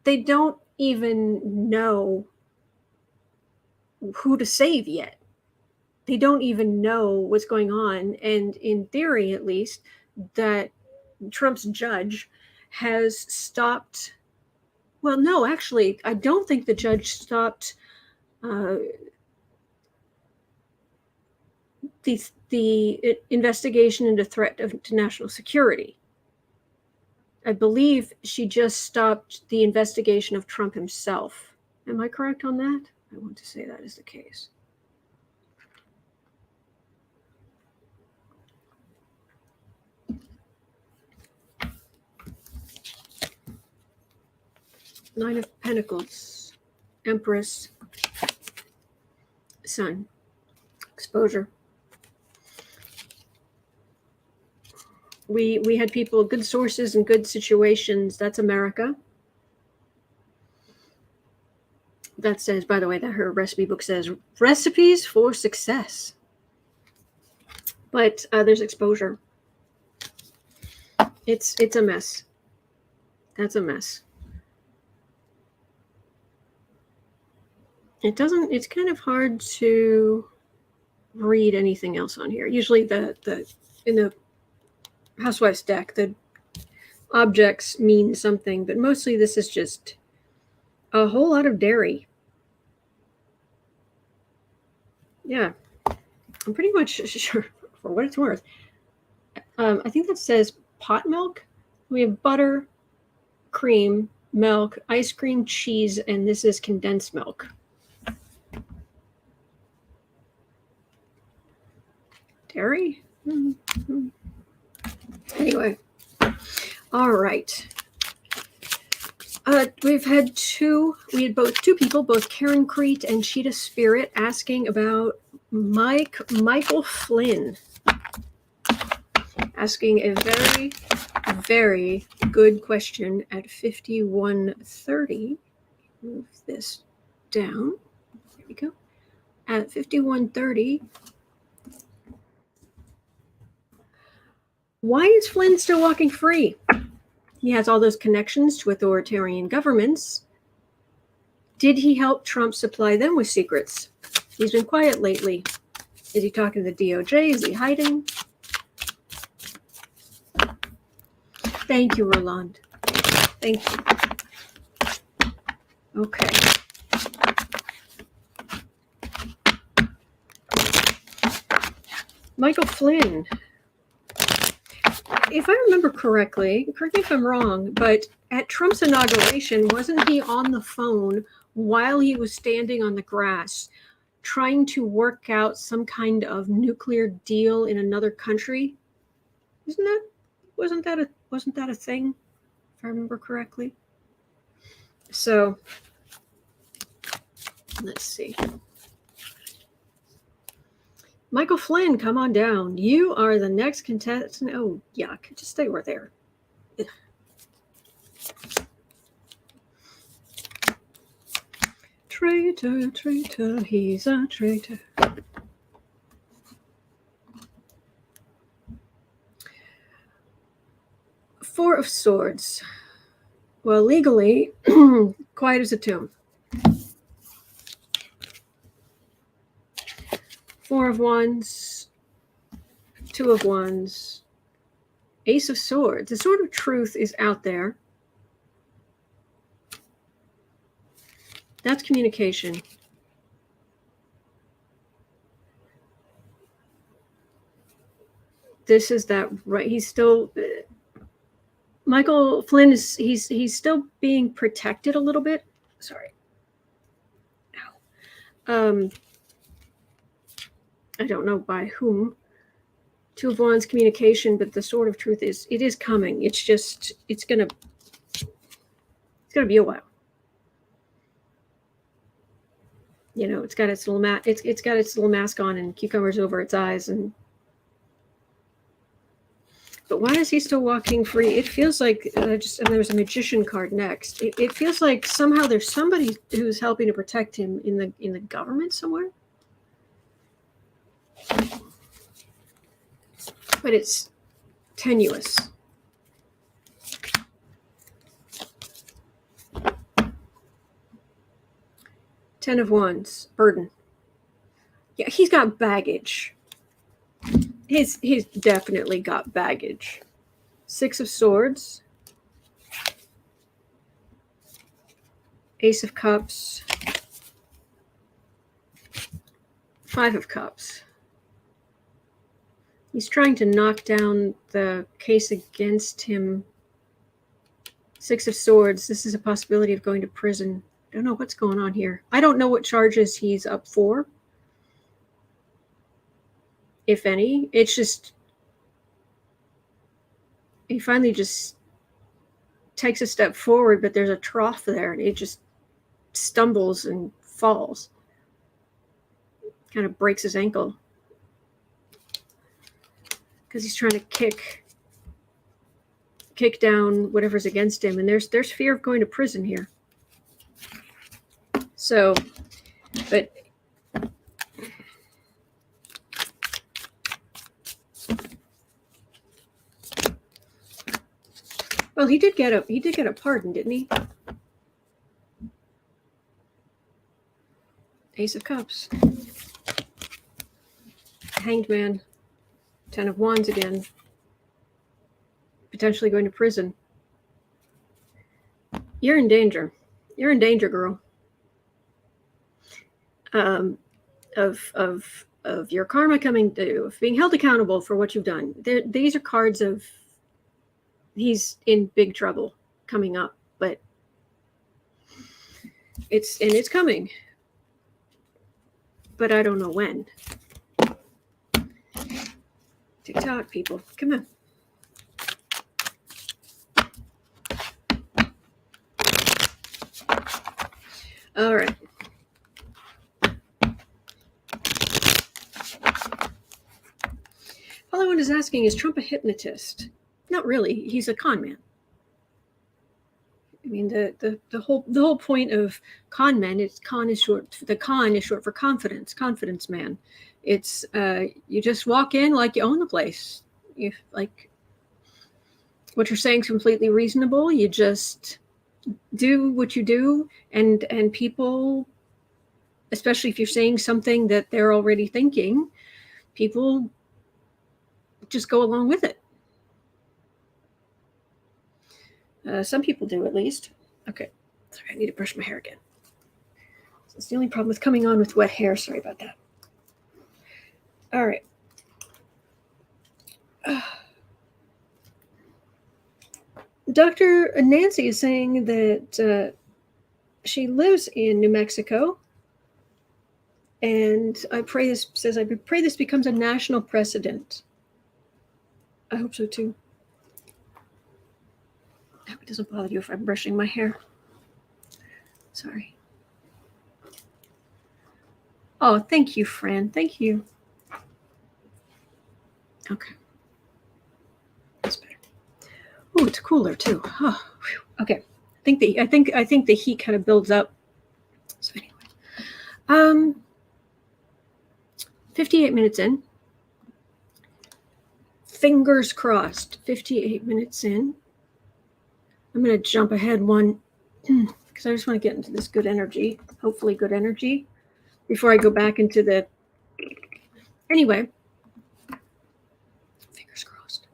they don't even know who to save yet. They don't even know what's going on. And in theory, at least, that Trump's judge has stopped. Well, no, actually, I don't think the judge stopped the investigation into threat to national security. I believe she just stopped the investigation of Trump himself. Am I correct on that? I want to say that is the case. Nine of Pentacles, Empress, Sun, exposure. We had people, good sources and good situations. That's America. That says, by the way, that her recipe book says recipes for success. But there's exposure. It's a mess. That's a mess. It's kind of hard to read anything else on here. Usually in the Housewife's deck, the objects mean something, but mostly this is just a whole lot of dairy. Yeah, I'm pretty much sure, for what it's worth. I think that says pot milk. We have butter, cream, milk, ice cream, cheese, and this is condensed milk. Dairy? Mm-hmm. Anyway, all right. We had two people, both Karen Crete and Cheetah Spirit, asking about Michael Flynn. Asking a very, very good question at 5130. Move this down. There we go. At 5130. Why is Flynn still walking free? He has all those connections to authoritarian governments. Did he help Trump supply them with secrets? He's been quiet lately. Is he talking to the DOJ? Is he hiding? Thank you, Roland. Thank you. Okay. Michael Flynn. If I remember correctly, correct me if I'm wrong, but at Trump's inauguration, wasn't he on the phone while he was standing on the grass trying to work out some kind of nuclear deal in another country? Wasn't that a thing, if I remember correctly? So let's see. Michael Flynn, come on down. You are the next contestant. Oh, yuck. Just stay right there. Ugh. Traitor, traitor, he's a traitor. Four of Swords. Well, legally, quiet as a tomb. Four of Wands, Two of Wands, Ace of Swords. The Sword of Truth is out there. That's communication. This is that, right? He's still, Michael Flynn is, he's still being protected a little bit. Sorry. Ow. I don't know by whom. Two of Wands, communication, but the Sword of Truth it is coming. It's just, it's gonna be a while. You know, it's got its little it's got its little mask on and cucumbers over its eyes, but why is he still walking free? It feels like and there's a Magician card next. It feels like somehow there's somebody who's helping to protect him in the government somewhere. But it's tenuous. Ten of Wands, burden. Yeah, he's got baggage. He's definitely got baggage. Six of Swords. Ace of Cups. Five of Cups. He's trying to knock down the case against him. Six of Swords. This is a possibility of going to prison. I don't know what's going on here. I don't know what charges he's up for, if any. It's just, he finally just takes a step forward, but there's a trough there, and he just stumbles and falls. Kind of breaks his ankle because he's trying to kick down whatever's against him, and there's fear of going to prison here. So, but well, he did get a pardon, didn't he? Ace of Cups, Hanged Man, Ten of Wands again, potentially going to prison. You're in danger. You're in danger, girl. Of your karma coming due, of being held accountable for what you've done. These are cards of he's in big trouble coming up, but it's coming. But I don't know when. TikTok people, come on. All right. All I is asking, is Trump a hypnotist? Not really. He's a con man. I mean, the whole point of con men is con is short. The con is short for confidence man. It's you just walk in like you own the place. You like what you're saying is completely reasonable. You just do what you do, and people, especially if you're saying something that they're already thinking, people just go along with it. Some people do, at least. Okay, sorry, I need to brush my hair again. That's the only problem with coming on with wet hair. Sorry about that. All right. Dr. Nancy is saying that she lives in New Mexico, and I pray this becomes a national precedent. I hope so too. I hope it doesn't bother you if I'm brushing my hair. Sorry. Oh, thank you, Fran. Thank you. Okay. That's better. Oh, it's cooler too. Oh, okay. I think the heat kind of builds up. So anyway, 58 minutes in. Fingers crossed. 58 minutes in. I'm going to jump ahead one because I just want to get into this good energy. Hopefully, good energy before I go back into the. Anyway, fingers crossed.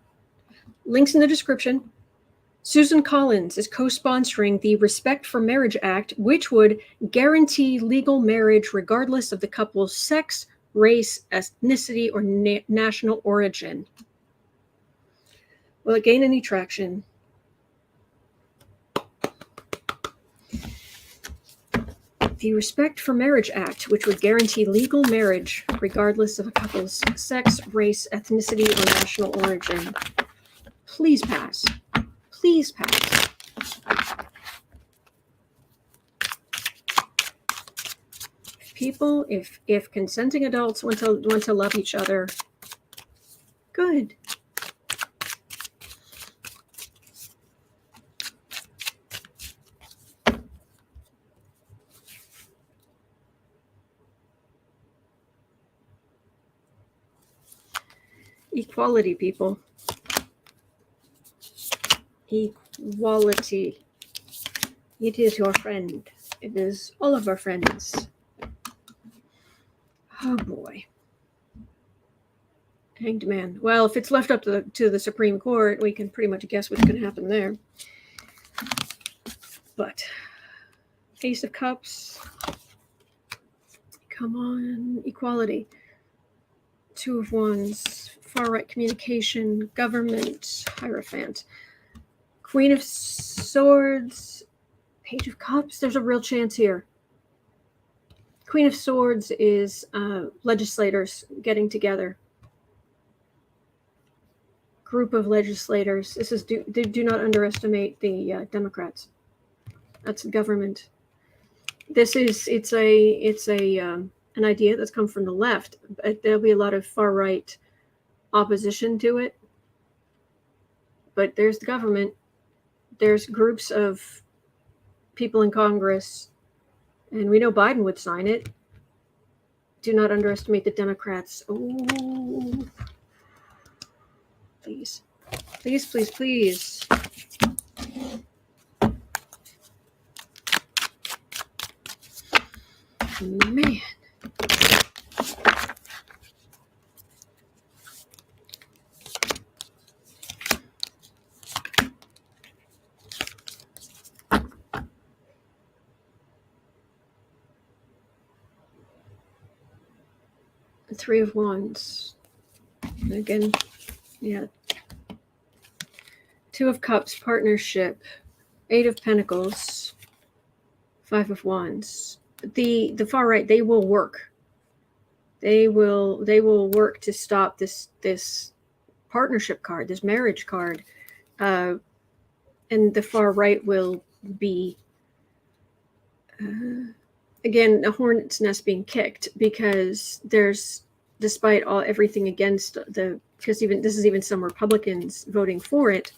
Links in the description. Susan Collins is co-sponsoring the Respect for Marriage Act, which would guarantee legal marriage regardless of the couple's sex, race, ethnicity, or national origin. Will it gain any traction? The Respect for Marriage Act, which would guarantee legal marriage regardless of a couple's sex, race, ethnicity, or national origin. Please pass. Please pass. People, if consenting adults want to love each other, good. Equality, people. Equality. It is your friend. It is all of our friends. Oh boy. Hanged man. Well, if it's left up to the Supreme Court, we can pretty much guess what's going to happen there. But Ace of Cups. Come on. Equality. Two of Wands. Far-right communication. Government. Hierophant. Queen of Swords. Page of Cups. There's a real chance here. Queen of Swords is legislators getting together. group of legislators. This is do not underestimate the Democrats. That's the government. It's an idea that's come from the left, but there'll be a lot of far right opposition to it. But there's the government. There's groups of people in Congress, and we know Biden would sign it. Do not underestimate the Democrats. Oh, please, please, please, please. Man. Three of Wands. Again, yeah. Two of Cups, partnership. Eight of Pentacles. Five of Wands. The far right, they will work. They will work to stop this partnership card, this marriage card. And the far right will be again a hornet's nest being kicked, because there's, despite everything against because even this is even some Republicans voting for it,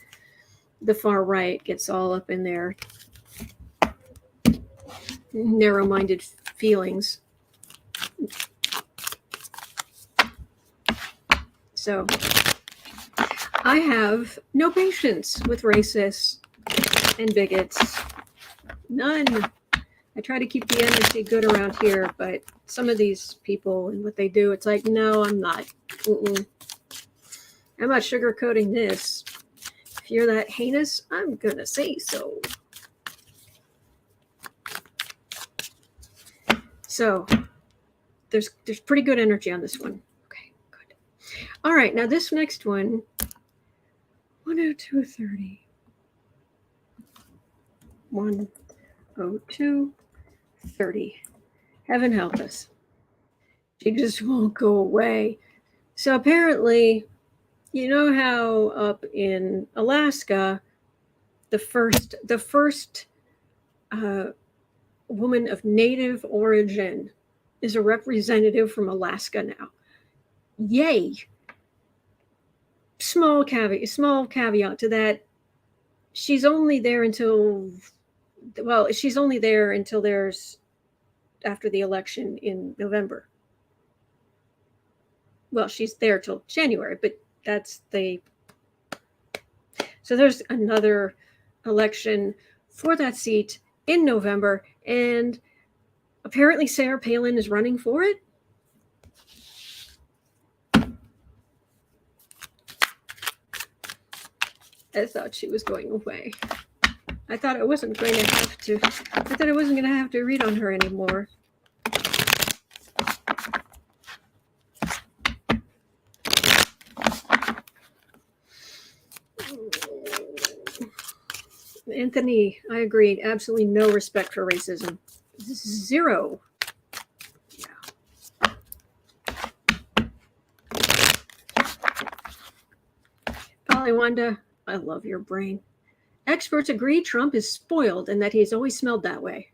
the far right gets all up in their narrow-minded feelings. So I have no patience with racists and bigots. None. I try to keep the energy good around here, but some of these people and what they do, it's like, no, I'm not. I'm not sugarcoating this. If you're that heinous, I'm gonna say so. So there's pretty good energy on this one. Okay, good. All right, now this next one, 102.30. 102.30. Heaven help us. She just won't go away. So apparently, you know how up in Alaska, the first woman of Native origin is a representative from Alaska now. Yay! Small caveat to that. She's only there until there's after the election in November. Well, she's there till January, but so there's another election for that seat in November, and apparently Sarah Palin is running for it. I thought she was going away. I thought I wasn't going to have to read on her anymore. Anthony, I agreed. Absolutely no respect for racism. Zero. Yeah. Wanda, I love your brain. Experts agree Trump is spoiled and that he's always smelled that way.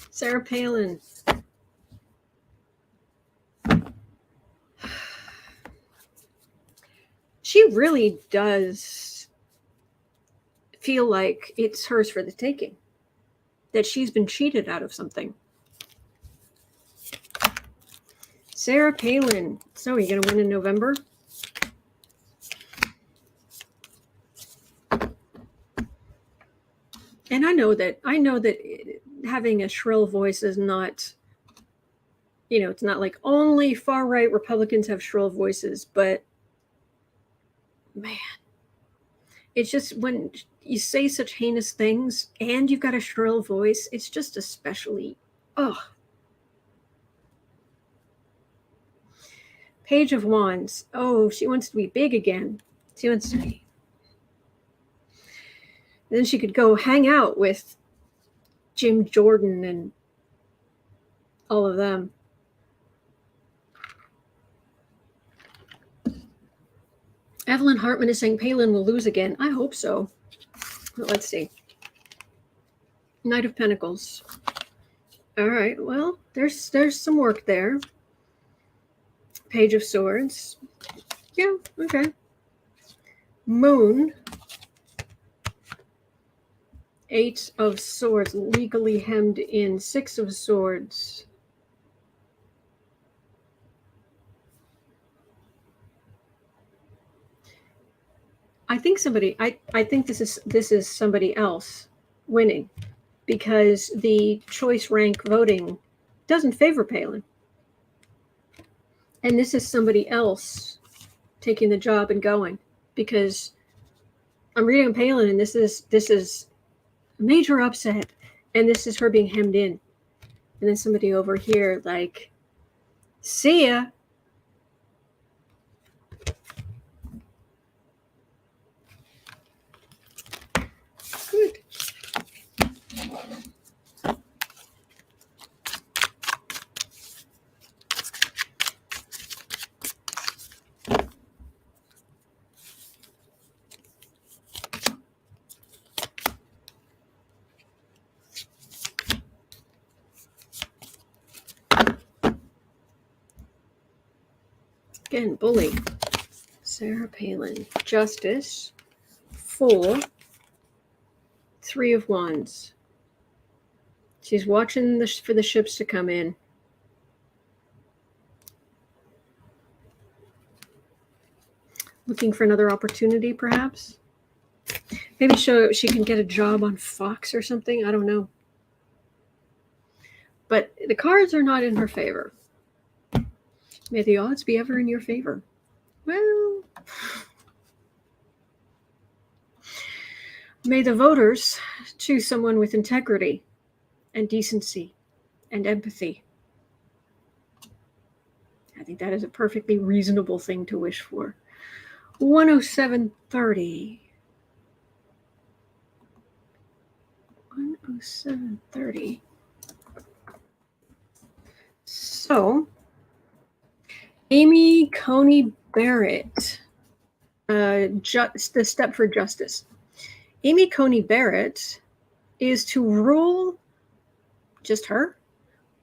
Sarah Palin. She really does feel like it's hers for the taking, that she's been cheated out of something. Sarah Palin. So are you going to win in November? And I know that having a shrill voice is not, it's not like only far right Republicans have shrill voices, but man, it's just when you say such heinous things and you've got a shrill voice, it's just especially, Page of Wands. Oh, she wants to be big again. She wants to be. And then she could go hang out with Jim Jordan and all of them. Evelyn Hartman is saying Palin will lose again. I hope so. Well, let's see. Knight of Pentacles. All right. Well, there's some work there. Page of Swords. Yeah. Okay. Moon. Eight of Swords. Legally hemmed in. Six of Swords. I think this is somebody else winning, because the choice rank voting doesn't favor Palin. And this is somebody else taking the job and going, because I'm reading Palin and this is a major upset, and this is her being hemmed in. And then somebody over here like, see ya. Good. Again, bully. Sarah Palin. Justice. Fool. Three of Wands. She's watching for the ships to come in. Looking for another opportunity, perhaps. Maybe she can get a job on Fox or something. I don't know. But the cards are not in her favor. May the odds be ever in your favor. Well, may the voters choose someone with integrity and decency and empathy. I think that is a perfectly reasonable thing to wish for. 107.30. 107.30. So, Amy Coney-Barrett, the Stepford Justice. Amy Coney-Barrett is to rule, just her,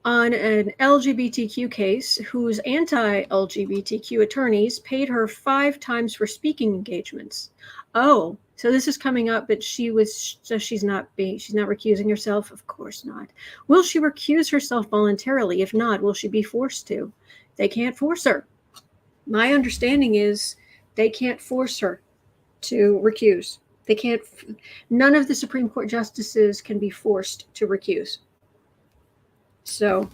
on an LGBTQ case whose anti-LGBTQ attorneys paid her 5 times for speaking engagements. Oh, so this is coming up, but she's not recusing herself? Of course not. Will she recuse herself voluntarily? If not, will she be forced to? They can't force her. My understanding is they can't force her to recuse. They can't. None of the Supreme Court justices can be forced to recuse. So,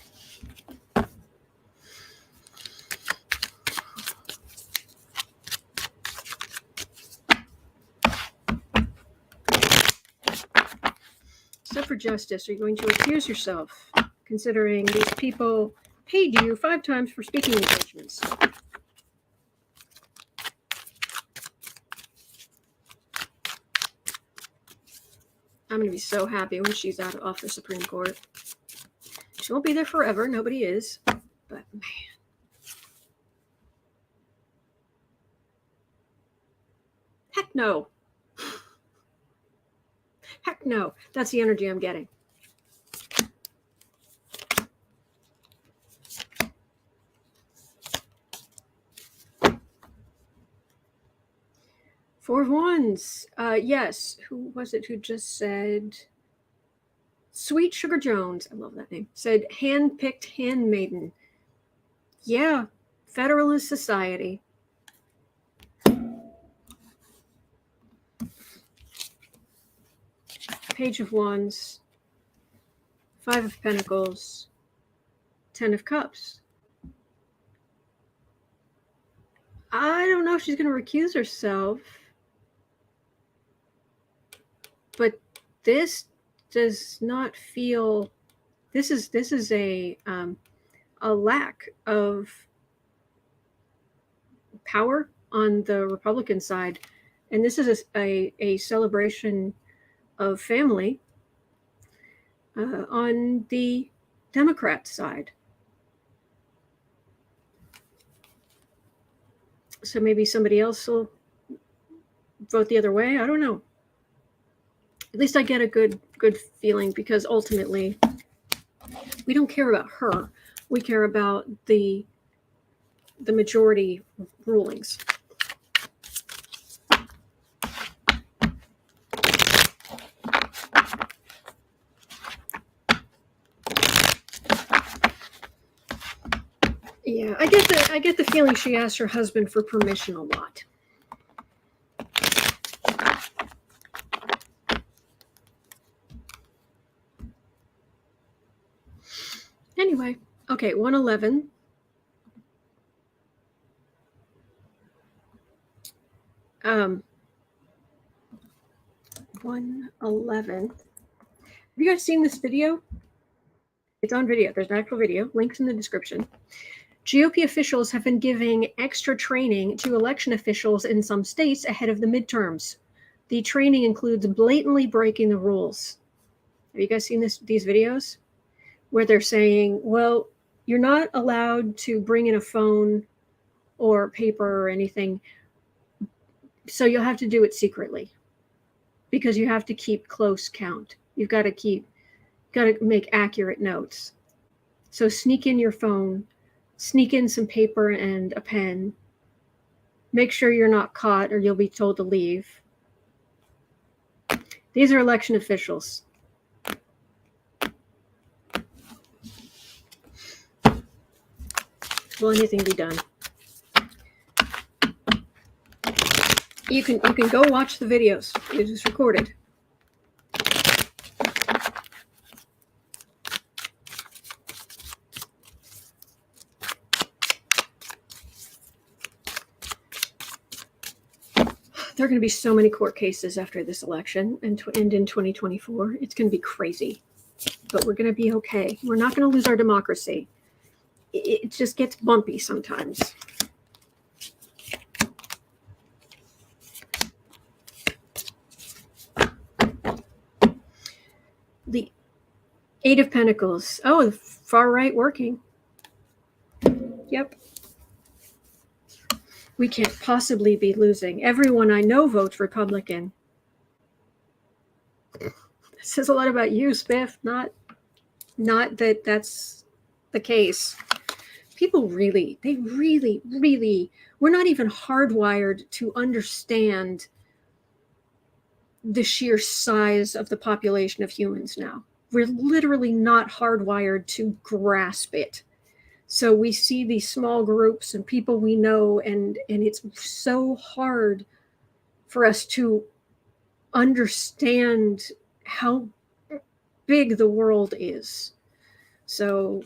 except for justice, are you going to recuse yourself, considering these people paid you 5 times for speaking engagements? I'm going to be so happy when she's off the Supreme Court. She won't be there forever. Nobody is. But, man. Heck no. Heck no. That's the energy I'm getting. Four of Wands. Yes. Who was it who just said... Sweet Sugar Jones, I love that name, said hand-picked handmaiden. Yeah, Federalist Society. Page of Wands, 5 of Pentacles, 10 of Cups. I don't know if she's going to recuse herself, but this does not feel. This is a lack of power on the Republican side, and this is a celebration of family on the Democrat side. So maybe somebody else will vote the other way. I don't know. At least I get a good feeling, because ultimately we don't care about her. We care about the majority rulings. Yeah, I get the feeling she asked her husband for permission a lot. Anyway, okay, 111. 111. Have you guys seen this video? It's on video. There's an actual video. Links in the description. GOP officials have been giving extra training to election officials in some states ahead of the midterms. The training includes blatantly breaking the rules. Have you guys seen these videos? Where they're saying, well, you're not allowed to bring in a phone or paper or anything, so you'll have to do it secretly, because you have to keep close count. You've got to make accurate notes. So sneak in your phone, sneak in some paper and a pen. Make sure you're not caught or you'll be told to leave. These are election officials. Will anything be done? You can go watch the videos. It is recorded. There are going to be so many court cases after this election and in 2024. It's going to be crazy, but we're going to be okay. We're not going to lose our democracy. It just gets bumpy sometimes. The Eight of Pentacles. Oh, the far right working. Yep. We can't possibly be losing. Everyone I know votes Republican. It says a lot about you, Spiff. Not that that's the case. People really, we're not even hardwired to understand the sheer size of the population of humans now. We're literally not hardwired to grasp it. So we see these small groups and people we know, and it's so hard for us to understand how big the world is. So,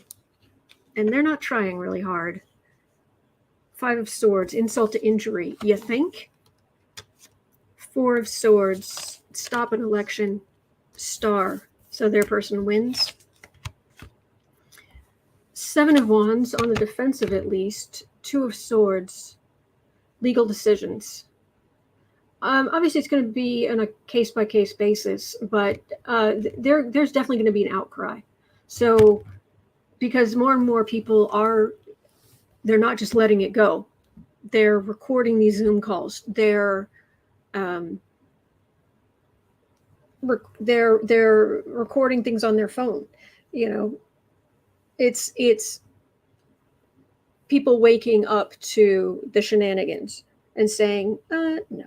and they're not trying really hard. Five of Swords, insult to injury, you think? Four of Swords, stop an election, star, so their person wins. Seven of Wands, on the defensive at least. Two of Swords, legal decisions. Obviously, it's going to be on a case-by-case basis, but there's definitely going to be an outcry. So, because more and more people they're not just letting it go. They're recording these Zoom calls. They're recording things on their phone. You know, it's people waking up to the shenanigans and saying, no,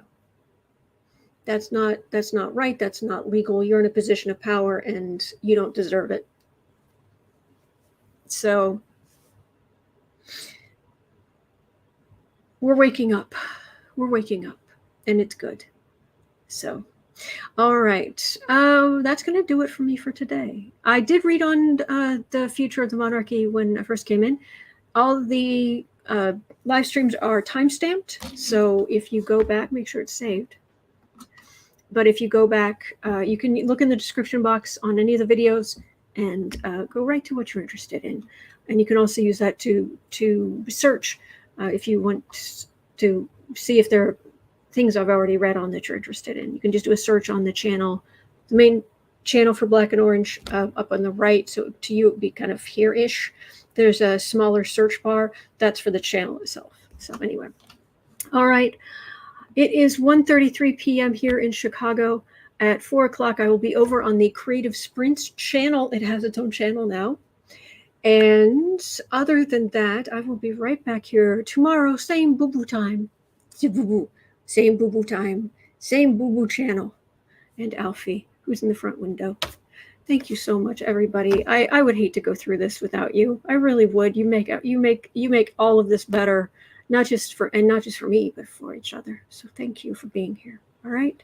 that's not right. That's not legal. You're in a position of power and you don't deserve it. So we're waking up. We're waking up, and it's good. So, all right. That's going to do it for me for today. I did read on the future of the monarchy when I first came in. All the live streams are time-stamped. So if you go back, make sure it's saved. But if you go back, you can look in the description box on any of the videos and go right to what you're interested in. And you can also use that to search if you want to see if there are things I've already read on that you're interested in. You can just do a search on the channel the main channel for Black and Orange up on the right. So to you, it would be kind of here-ish. There's a smaller search bar. That's for the channel itself. So anyway, all right. It is 1:33 p.m. here in Chicago. At 4 o'clock, I will be over on the Creative Sprints channel. It has its own channel now. And other than that, I will be right back here tomorrow. Same boo-boo time. Same boo-boo time. Same boo-boo channel. And Alfie, who's in the front window. Thank you so much, everybody. I would hate to go through this without you. I really would. You make all of this better, not just for me, but for each other. So thank you for being here. All right.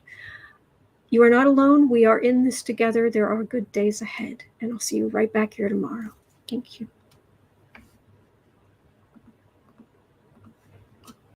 You are not alone. We are in this together. There are good days ahead. And I'll see you right back here tomorrow. Thank you.